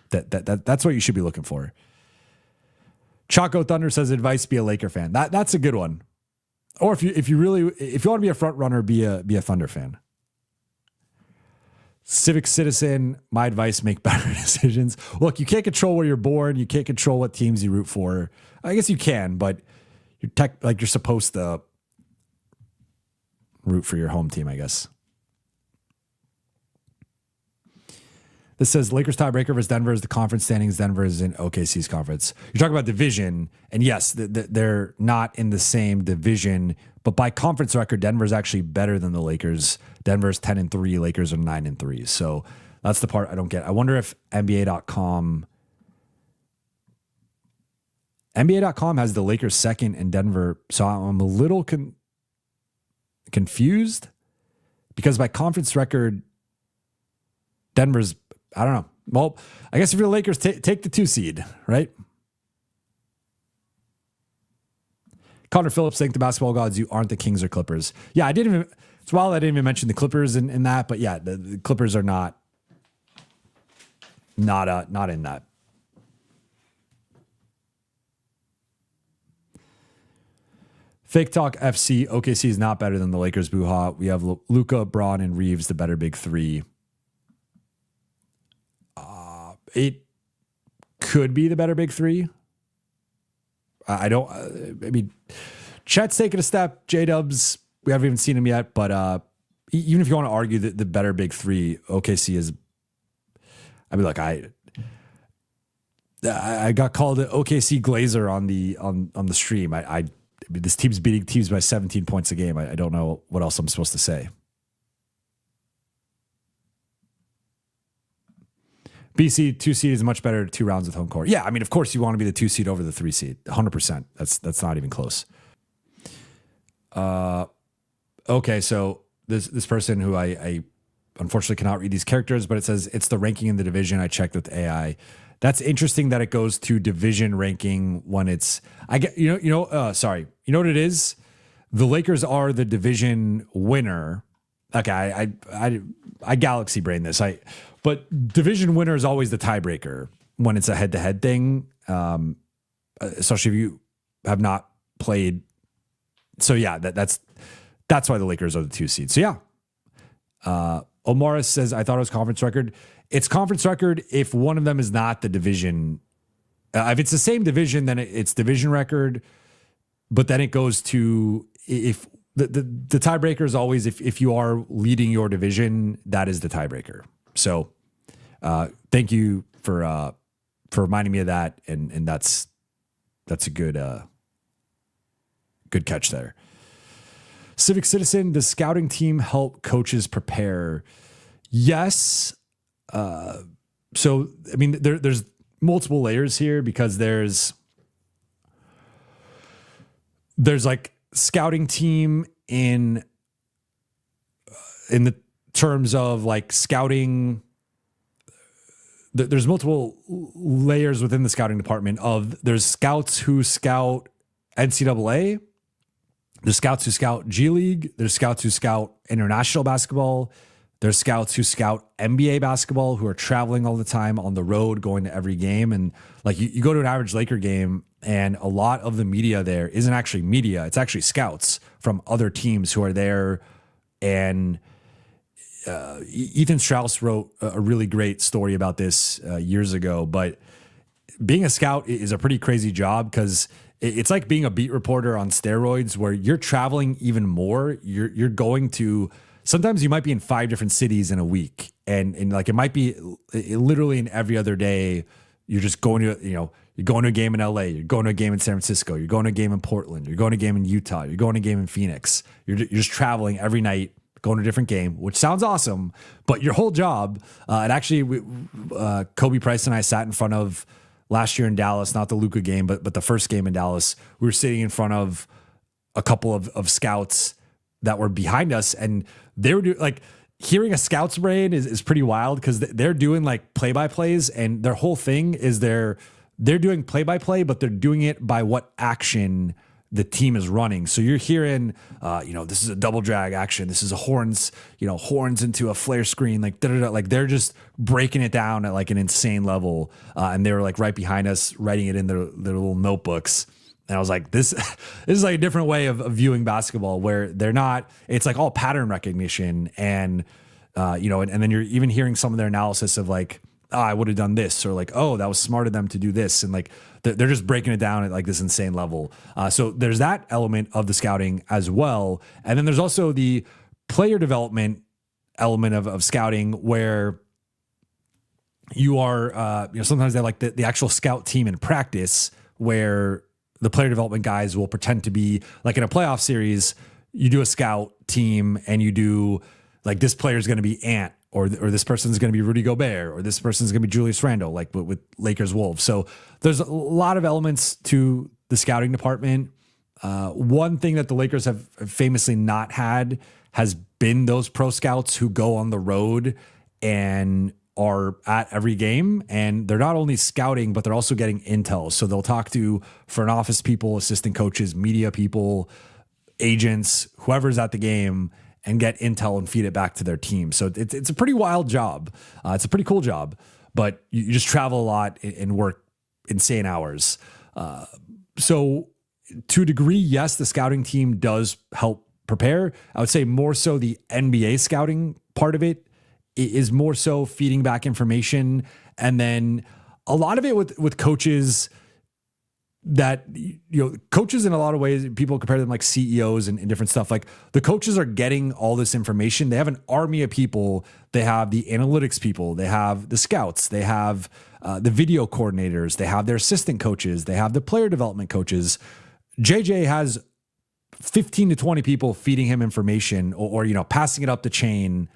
that's what you should be looking for. Choco Thunder says advice: be a Laker fan. That's a good one. Or if you want to be a front runner, be a Thunder fan. Civic Citizen, my advice: make better decisions. Look, you can't control where you're born. You can't control what teams you root for. I guess you can, but you're supposed to root for your home team, I guess. This says Lakers tiebreaker versus Denver is the conference standings. Denver is in OKC's conference. You're talking about division, and yes, they're not in the same division, but by conference record, Denver's actually better than the Lakers. Denver's 10-3, Lakers are 9-3. So that's the part I don't get. I wonder if NBA.com has the Lakers second and Denver. So I'm a little confused because by conference record, Denver's, I don't know. Well, I guess if you're the Lakers, take the 2 seed, right? Connor Phillips saying the basketball gods, you aren't the Kings or Clippers. Yeah, it's wild I didn't even mention the Clippers in that, but yeah, the Clippers are not in that. Fake Talk FC, OKC is not better than the Lakers, Buha. We have Luka, Braun, and Reeves, the better big three. It could be the better big three. I mean, Chet's taking a step. J-Dubs, we haven't even seen him yet, but even if you want to argue that the better big three, OKC is, I mean, look, I got called an OKC Glazer on the stream. I mean, this team's beating teams by 17 points a game. I don't know what else I'm supposed to say. BC 2 seed is much better 2 rounds with home court. Yeah, I mean, of course you want to be the 2 seed over the 3 seed. 100%. That's not even close. Okay, so this person who I unfortunately cannot read these characters, but it says it's the ranking in the division. I checked with AI. That's interesting that it goes to division ranking when it's sorry. You know what it is? The Lakers are the division winner. Okay, I galaxy brain this. But division winner is always the tiebreaker when it's a head-to-head thing, especially if you have not played. So yeah, that's why the Lakers are the 2 seed. So yeah, Omara says I thought it was conference record. It's conference record if one of them is not the division. If it's the same division, then it's division record. But then it goes to if the tiebreaker is always if you are leading your division, that is the tiebreaker. So thank you for reminding me of that, and that's a good catch there. Civic Citizen, does scouting team help coaches prepare? Yes. So I mean, there's multiple layers here because there's like scouting team in the terms of like scouting. There's multiple layers within the scouting department there's scouts who scout NCAA. There's scouts who scout G League. There's scouts who scout international basketball. There's scouts who scout NBA basketball who are traveling all the time on the road, going to every game. And like you go to an average Laker game and a lot of the media there isn't actually media. It's actually scouts from other teams who are there. And Ethan Strauss wrote a really great story about this years ago, but being a scout is a pretty crazy job because it's like being a beat reporter on steroids where you're traveling even more. You're going to, sometimes you might be in 5 different cities in a week. And like, it might be literally in every other day. You're just going to, you're going to a game in LA. You're going to a game in San Francisco. You're going to a game in Portland. You're going to a game in Utah. You're going to a game in Phoenix. You're just traveling every night, going to a different game, which sounds awesome, but your whole job, and actually Kobe Price and I sat in front of last year in Dallas, not the Luka game, but the first game in Dallas. We were sitting in front of a couple of scouts that were behind us, and they were doing like, hearing a scout's brain is pretty wild because they're doing like play-by-plays, and their whole thing is they're doing play-by-play, but they're doing it by what action the team is running. So you're hearing, this is a double drag action. This is a horns into a flare screen, like da-da-da. Like they're just breaking it down at like an insane level. And they were like right behind us, writing it in their little notebooks. And I was like, this is like a different way of viewing basketball, where it's like all pattern recognition. And, and then you're even hearing some of their analysis of like, oh, I would have done this, or like, oh, that was smart of them to do this. And like, they're just breaking it down at like this insane level. So there's that element of the scouting as well. And then there's also the player development element of scouting, where you are, sometimes they like the actual scout team in practice, where the player development guys will pretend to be like in a playoff series. You do a scout team and you do like, this player is going to be Ant, or this person's going to be Rudy Gobert, or this person's going to be Julius Randle, like with Lakers Wolves. So there's a lot of elements to the scouting department. One thing that the Lakers have famously not had has been those pro scouts who go on the road and are at every game, and they're not only scouting, but they're also getting intel. So they'll talk to front office people, assistant coaches, media people, agents, whoever's at the game, and get intel and feed it back to their team. So it's a pretty wild job. It's a pretty cool job, but you just travel a lot and work insane hours. So to a degree, yes, the scouting team does help prepare. I would say more so the NBA scouting part of it is more so feeding back information. And then a lot of it with coaches, that, coaches in a lot of ways, people compare them like CEOs and different stuff. Like the coaches are getting all this information. They have an army of people. They have the analytics people. They have the scouts. They have the video coordinators. They have their assistant coaches. They have the player development coaches. JJ has 15 to 20 people feeding him information or passing it up the chain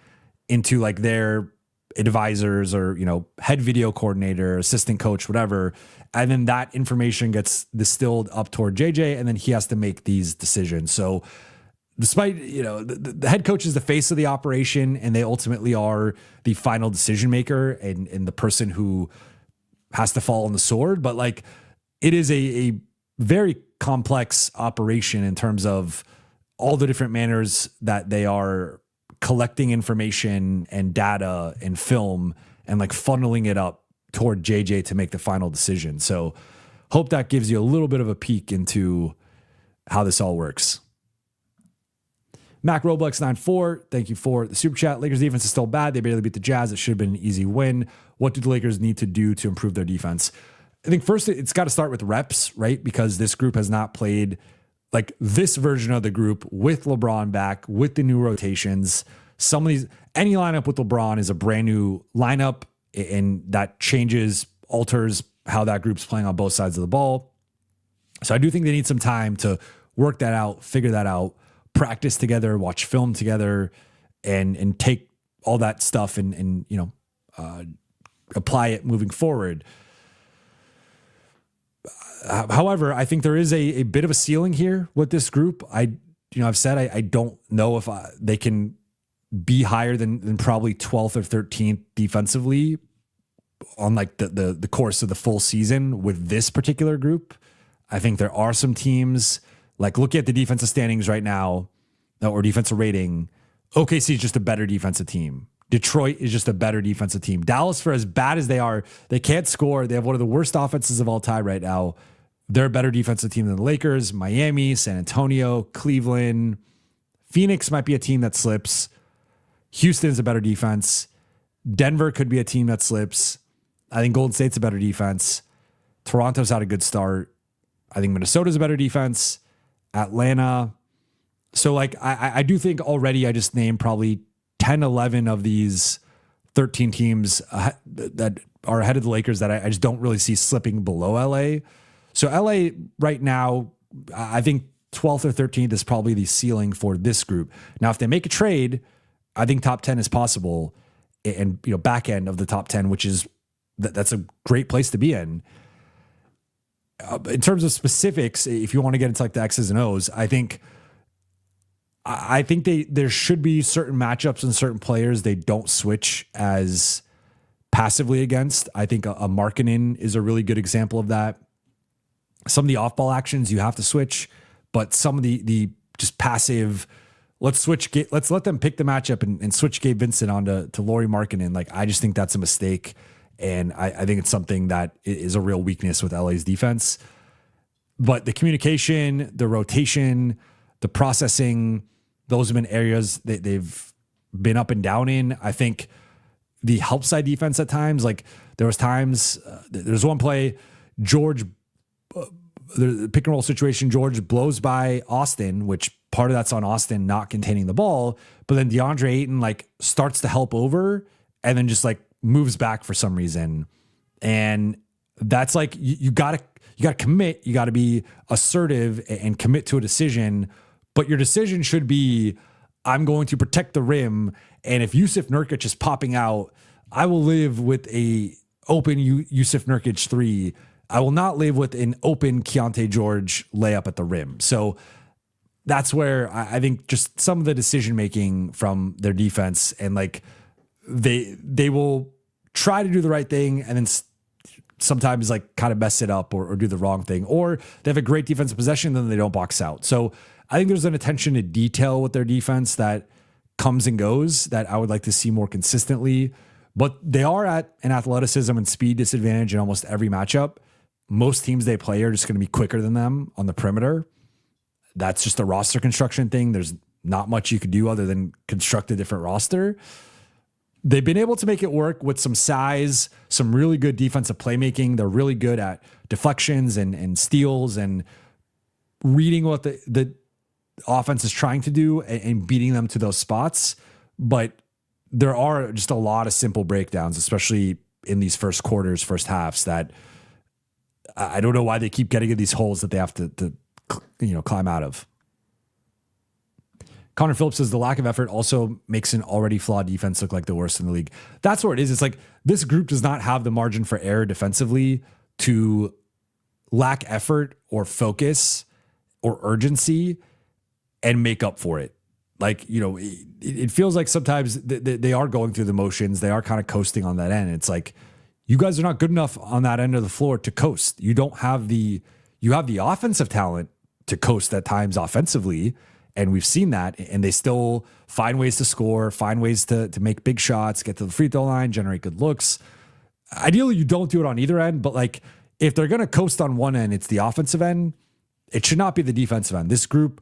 into like their advisors or, head video coordinator, assistant coach, whatever. And then that information gets distilled up toward JJ, and then he has to make these decisions. So despite, the head coach is the face of the operation, and they ultimately are the final decision maker and the person who has to fall on the sword. But like, it is a very complex operation in terms of all the different manners that they are collecting information and data and film and like funneling it up toward JJ to make the final decision. So hope that gives you a little bit of a peek into how this all works. Mac Roblex 94, thank you for the super chat. Lakers defense is still bad. They barely beat the Jazz. It should have been an easy win. What do the Lakers need to do to improve their defense? I think first it's got to start with reps, right? Because this group has not played like this version of the group with LeBron back, with the new rotations. Some of these, any lineup with LeBron is a brand new lineup, and that alters how that group's playing on both sides of the ball. So I do think they need some time to work that out, figure that out, practice together, watch film together, and take all that stuff and apply it moving forward. However, I think there is a bit of a ceiling here with this group. I've said I don't know if they can be higher than probably 12th or 13th defensively on like the course of the full season with this particular group. I think there are some teams, like look at the defensive standings right now or defensive rating. OKC is just a better defensive team. Detroit is just a better defensive team. Dallas, for as bad as they are, they can't score. They have one of the worst offenses of all time right now. They're a better defensive team than the Lakers, Miami, San Antonio, Cleveland. Phoenix might be a team that slips. Houston is a better defense. Denver could be a team that slips. I think Golden State's a better defense. Toronto's had a good start. I think Minnesota's a better defense. Atlanta. So like, I do think already I just named probably 10, 11 of these 13 teams that are ahead of the Lakers that I just don't really see slipping below LA. So LA right now, I think 12th or 13th is probably the ceiling for this group. Now, if they make a trade, I think top 10 is possible, and back end of the top 10, which is that's a great place to be in. In terms of specifics, if you want to get into like the X's and O's, I think there should be certain matchups and certain players they don't switch as passively against. I think a Markkanen is a really good example of that. Some of the off-ball actions you have to switch, but some of the just passive, let's let them pick the matchup and switch Gabe Vincent onto Lauri Markkanen. Like, I just think that's a mistake. And I think it's something that is a real weakness with LA's defense. But the communication, the rotation, the processing, those have been areas that they've been up and down in. I think the help side defense at times, like there was one play, George, the pick and roll situation, George blows by Austin, which part of that's on Austin not containing the ball. But then DeAndre Ayton like starts to help over and then just like moves back for some reason. And that's like, you gotta commit, you gotta be assertive and commit to a decision, but your decision should be, I'm going to protect the rim. And if Yusuf Nurkic is popping out, I will live with a open Yusuf Nurkic 3. I will not live with an open Keontae George layup at the rim. So that's where I think just some of the decision-making from their defense, and like, they will try to do the right thing and then sometimes like kind of mess it up or do the wrong thing, or they have a great defensive possession, then they don't box out. So I think there's an attention to detail with their defense that comes and goes that I would like to see more consistently, but they are at an athleticism and speed disadvantage in almost every matchup. Most teams they play are just going to be quicker than them on the perimeter. That's just a roster construction thing. There's not much you could do other than construct a different roster. They've been able to make it work with some size, some really good defensive playmaking. They're really good at deflections and steals and reading what the offense is trying to do and beating them to those spots. But there are just a lot of simple breakdowns, especially in these first quarters, first halves, that I don't know why they keep getting in these holes that they have to climb out of. Connor Phillips says the lack of effort also makes an already flawed defense look like the worst in the league. That's where it is. It's like this group does not have the margin for error defensively to lack effort or focus or urgency and make up for it. Like, it feels like sometimes they are going through the motions. They are kind of coasting on that end. It's like, you guys are not good enough on that end of the floor to coast. You have the offensive talent to coast at times offensively. And we've seen that, and they still find ways to score, find ways to make big shots, get to the free throw line, generate good looks. Ideally, you don't do it on either end, but like if they're going to coast on one end, it's the offensive end. It should not be the defensive end. This group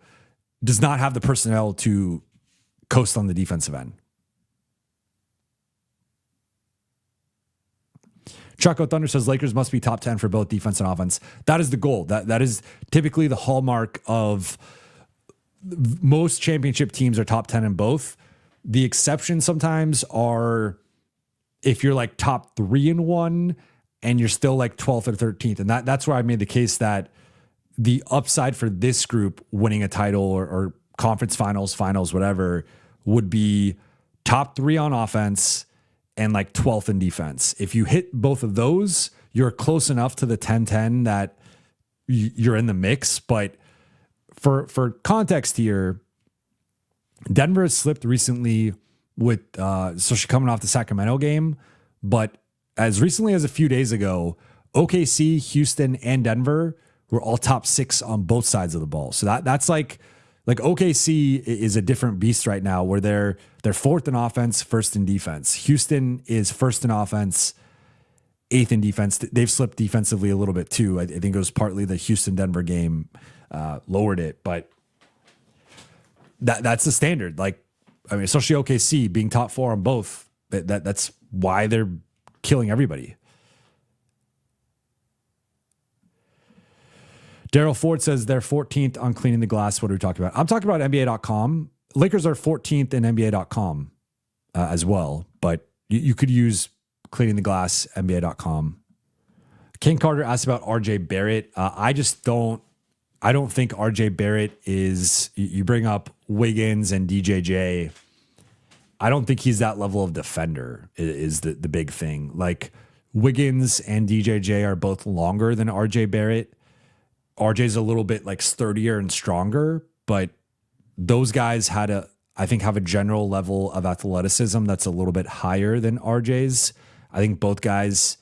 does not have the personnel to coast on the defensive end. Choco Thunder says Lakers must be top 10 for both defense and offense. That is the goal. That is typically the hallmark of most championship teams are top 10 in both. The exceptions sometimes are if you're like top 3 in one and you're still like 12th or 13th. And that's where I made the case that the upside for this group winning a title or conference finals, whatever, would be top 3 on offense and like 12th in defense. If you hit both of those, you're close enough to the 10-10 that you're in the mix. But for context here, Denver has slipped recently with, especially coming off the Sacramento game, but as recently as a few days ago, OKC, Houston, and Denver were all top 6 on both sides of the ball. So that's like OKC is a different beast right now, where they're 4th in offense, 1st in defense. Houston is 1st in offense, 8th in defense. They've slipped defensively a little bit too. I think it was partly the Houston-Denver game lowered it, but that's the standard. Like, I mean, especially OKC being top 4 on both. That's why they're killing everybody. Daryl Ford says they're 14th on cleaning the glass. What are we talking about? I'm talking about NBA.com. Lakers are 14th in NBA.com as well, but you could use cleaning the glass, NBA.com. King Carter asked about RJ Barrett. I don't think RJ Barrett is, you bring up Wiggins and DJJ. I don't think he's that level of defender is the big thing. Like, Wiggins and DJJ are both longer than RJ Barrett. RJ's a little bit like sturdier and stronger, but those guys have a general level of athleticism that's a little bit higher than RJ's. I think both guys,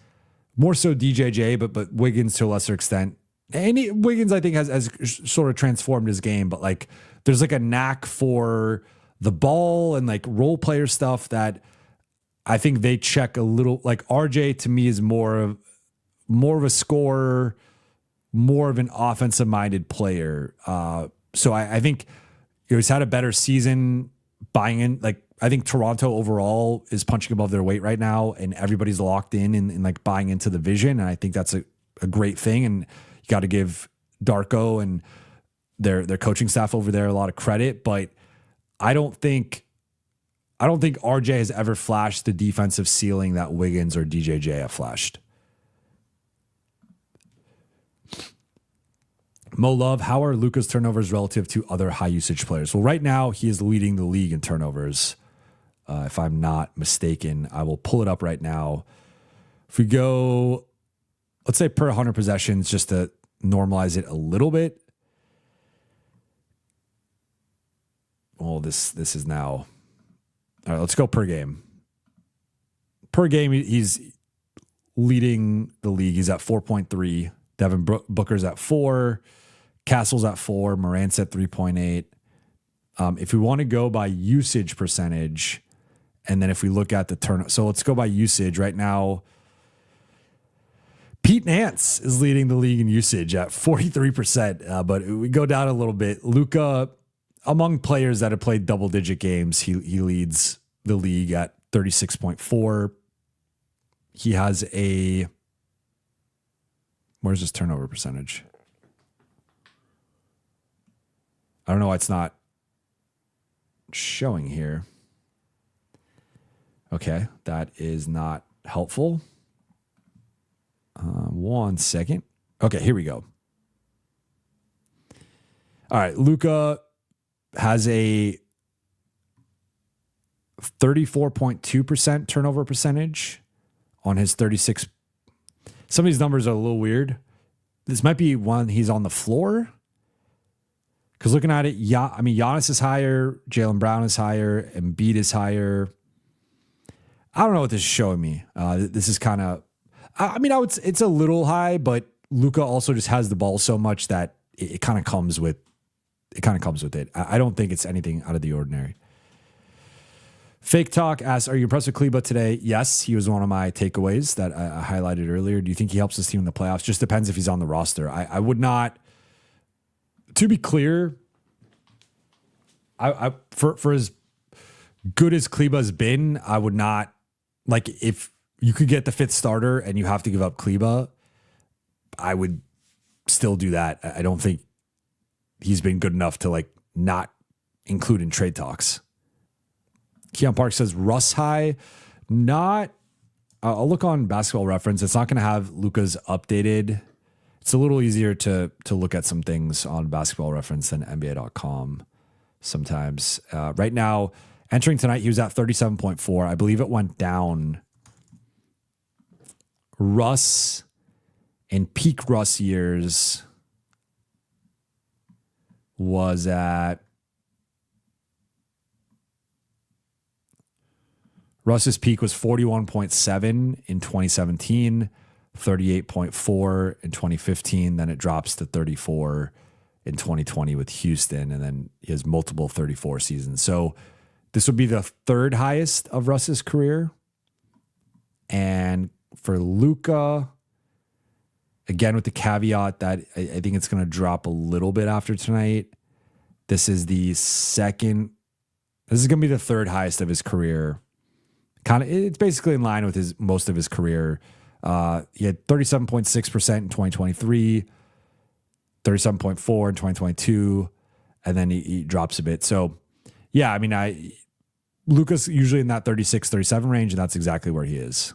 more so DJJ, but Wiggins to a lesser extent, Wiggins, I think, has sort of transformed his game, but like there's like a knack for the ball and like role player stuff that I think they check a little. Like RJ to me is more of a scorer, more of an offensive minded player. So I think he's had a better season buying in. Like I think Toronto overall is punching above their weight right now, and everybody's locked in and like buying into the vision. And I think that's a great thing. And you got to give Darko and their coaching staff over there a lot of credit. But I don't think RJ has ever flashed the defensive ceiling that Wiggins or DJJ have flashed. Mo Love, how are Luka's turnovers relative to other high usage players? Well, right now he is leading the league in turnovers. If I'm not mistaken, I will pull it up right now. If we go, let's say per 100 possessions, just to normalize it a little bit. Well, this is now. All right, let's go per game. Per game, he's leading the league. He's at 4.3. Devin Booker's at 4. Castle's at 4. Morant's at 3.8. If we want to go by usage percentage, and then if we look at the turn, so let's go by usage right now. Pete Nance is leading the league in usage at 43%. But we go down a little bit. Luka, among players that have played double-digit games, he leads the league at 36.4. He has where's his turnover percentage? I don't know why it's not showing here. Okay, that is not helpful. 1 second. Okay, here we go. All right, Luka has a 34.2% turnover percentage on his 36. Some of these numbers are a little weird. This might be one he's on the floor. Because looking at it, Giannis is higher, Jaylen Brown is higher, Embiid is higher. I don't know what this is showing me. This is kind of, it's a little high, but Luka also just has the ball so much that it kind of comes with it. I don't think it's anything out of the ordinary. Fake Talk asks, are you impressed with Kleber today? Yes, he was one of my takeaways that I highlighted earlier. Do you think he helps his team in the playoffs? Just depends if he's on the roster. I would not, to be clear, for as good as Kleber's been, I would not, like, if you could get the fifth starter and you have to give up Kleber, I would still do that. I don't think he's been good enough to like not include in trade talks. Keon Park says Russ high. Not, I'll look on Basketball Reference. It's not going to have Luka's updated. It's a little easier to look at some things on Basketball Reference than NBA.com sometimes. Right now, entering tonight, he was at 37.4. I believe it went down. Russ, in peak Russ years, was at, Russ's peak was 41.7 in 2017, 38.4 in 2015. Then it drops to 34 in 2020 with Houston. And then he has multiple 34 seasons. So this would be the third highest of Russ's career. And for Luka, again, with the caveat that I think it's going to drop a little bit after tonight. This is the second. This is going to be the third highest of his career. It's basically in line with most of his career. He had 37.6% in 2023, 37.4 in 2022, and then he drops a bit. So, yeah, I mean, Luka's usually in that 36, 37 range, and that's exactly where he is.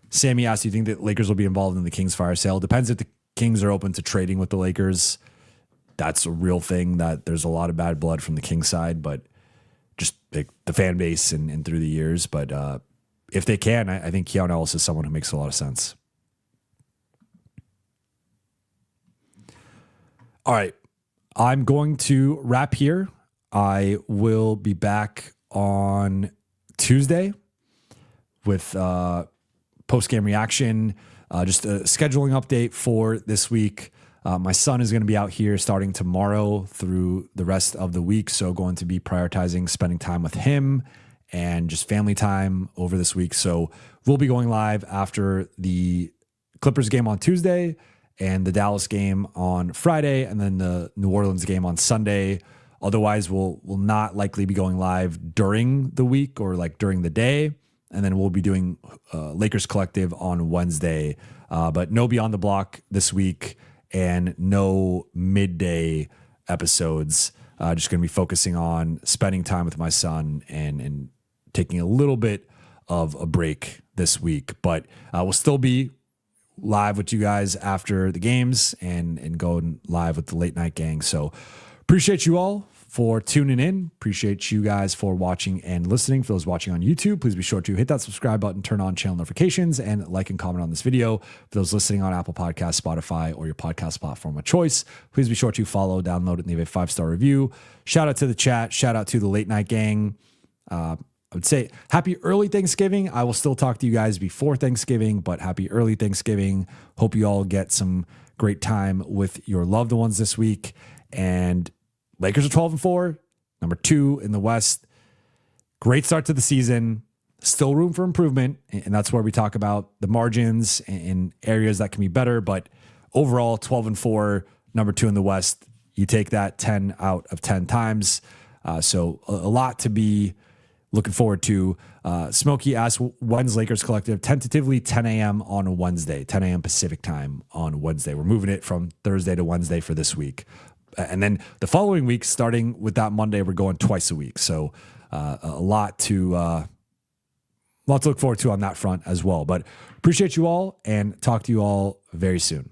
Sammy asked, do you think that Lakers will be involved in the Kings fire sale? Depends if the Kings are open to trading with the Lakers. That's a real thing, that there's a lot of bad blood from the Kings side, but just like the fan base and through the years. But if they can, I think Keon Ellis is someone who makes a lot of sense. All right. I'm going to wrap here. I will be back on Tuesday with post-game reaction. just a scheduling update for this week. My son is going to be out here starting tomorrow through the rest of the week. So going to be prioritizing spending time with him and just family time over this week. So we'll be going live after the Clippers game on Tuesday and the Dallas game on Friday, and then the New Orleans game on Sunday. Otherwise, we'll not likely be going live during the week or like during the day. And then we'll be doing Lakers Collective on Wednesday. But no Beyond the Block this week and no midday episodes. Just going to be focusing on spending time with my son and taking a little bit of a break this week. But we'll still be live with you guys after the games and going live with the late night gang. So appreciate you all for tuning in. Appreciate you guys for watching and listening. For those watching on YouTube, please be sure to hit that subscribe button, turn on channel notifications, and like and comment on this video. For those listening on Apple Podcasts, Spotify, or your podcast platform of choice, please be sure to follow, download, and leave a 5-star review. Shout out to the chat. Shout out to the late night gang. I would say happy early Thanksgiving. I will still talk to you guys before Thanksgiving, but happy early Thanksgiving. Hope you all get some great time with your loved ones this week. And Lakers are 12-4, number 2 in the West. Great start to the season. Still room for improvement, and that's where we talk about the margins and areas that can be better. But overall, 12-4, number 2 in the West. You take that 10 out of 10 times. So a lot to be looking forward to. Smokey asked, when's Lakers Collective? Tentatively 10 a.m. on Wednesday, 10 a.m. Pacific time on Wednesday. We're moving it from Thursday to Wednesday for this week. And then the following week, starting with that Monday, we're going twice a week. So a lot to look forward to on that front as well. But appreciate you all and talk to you all very soon.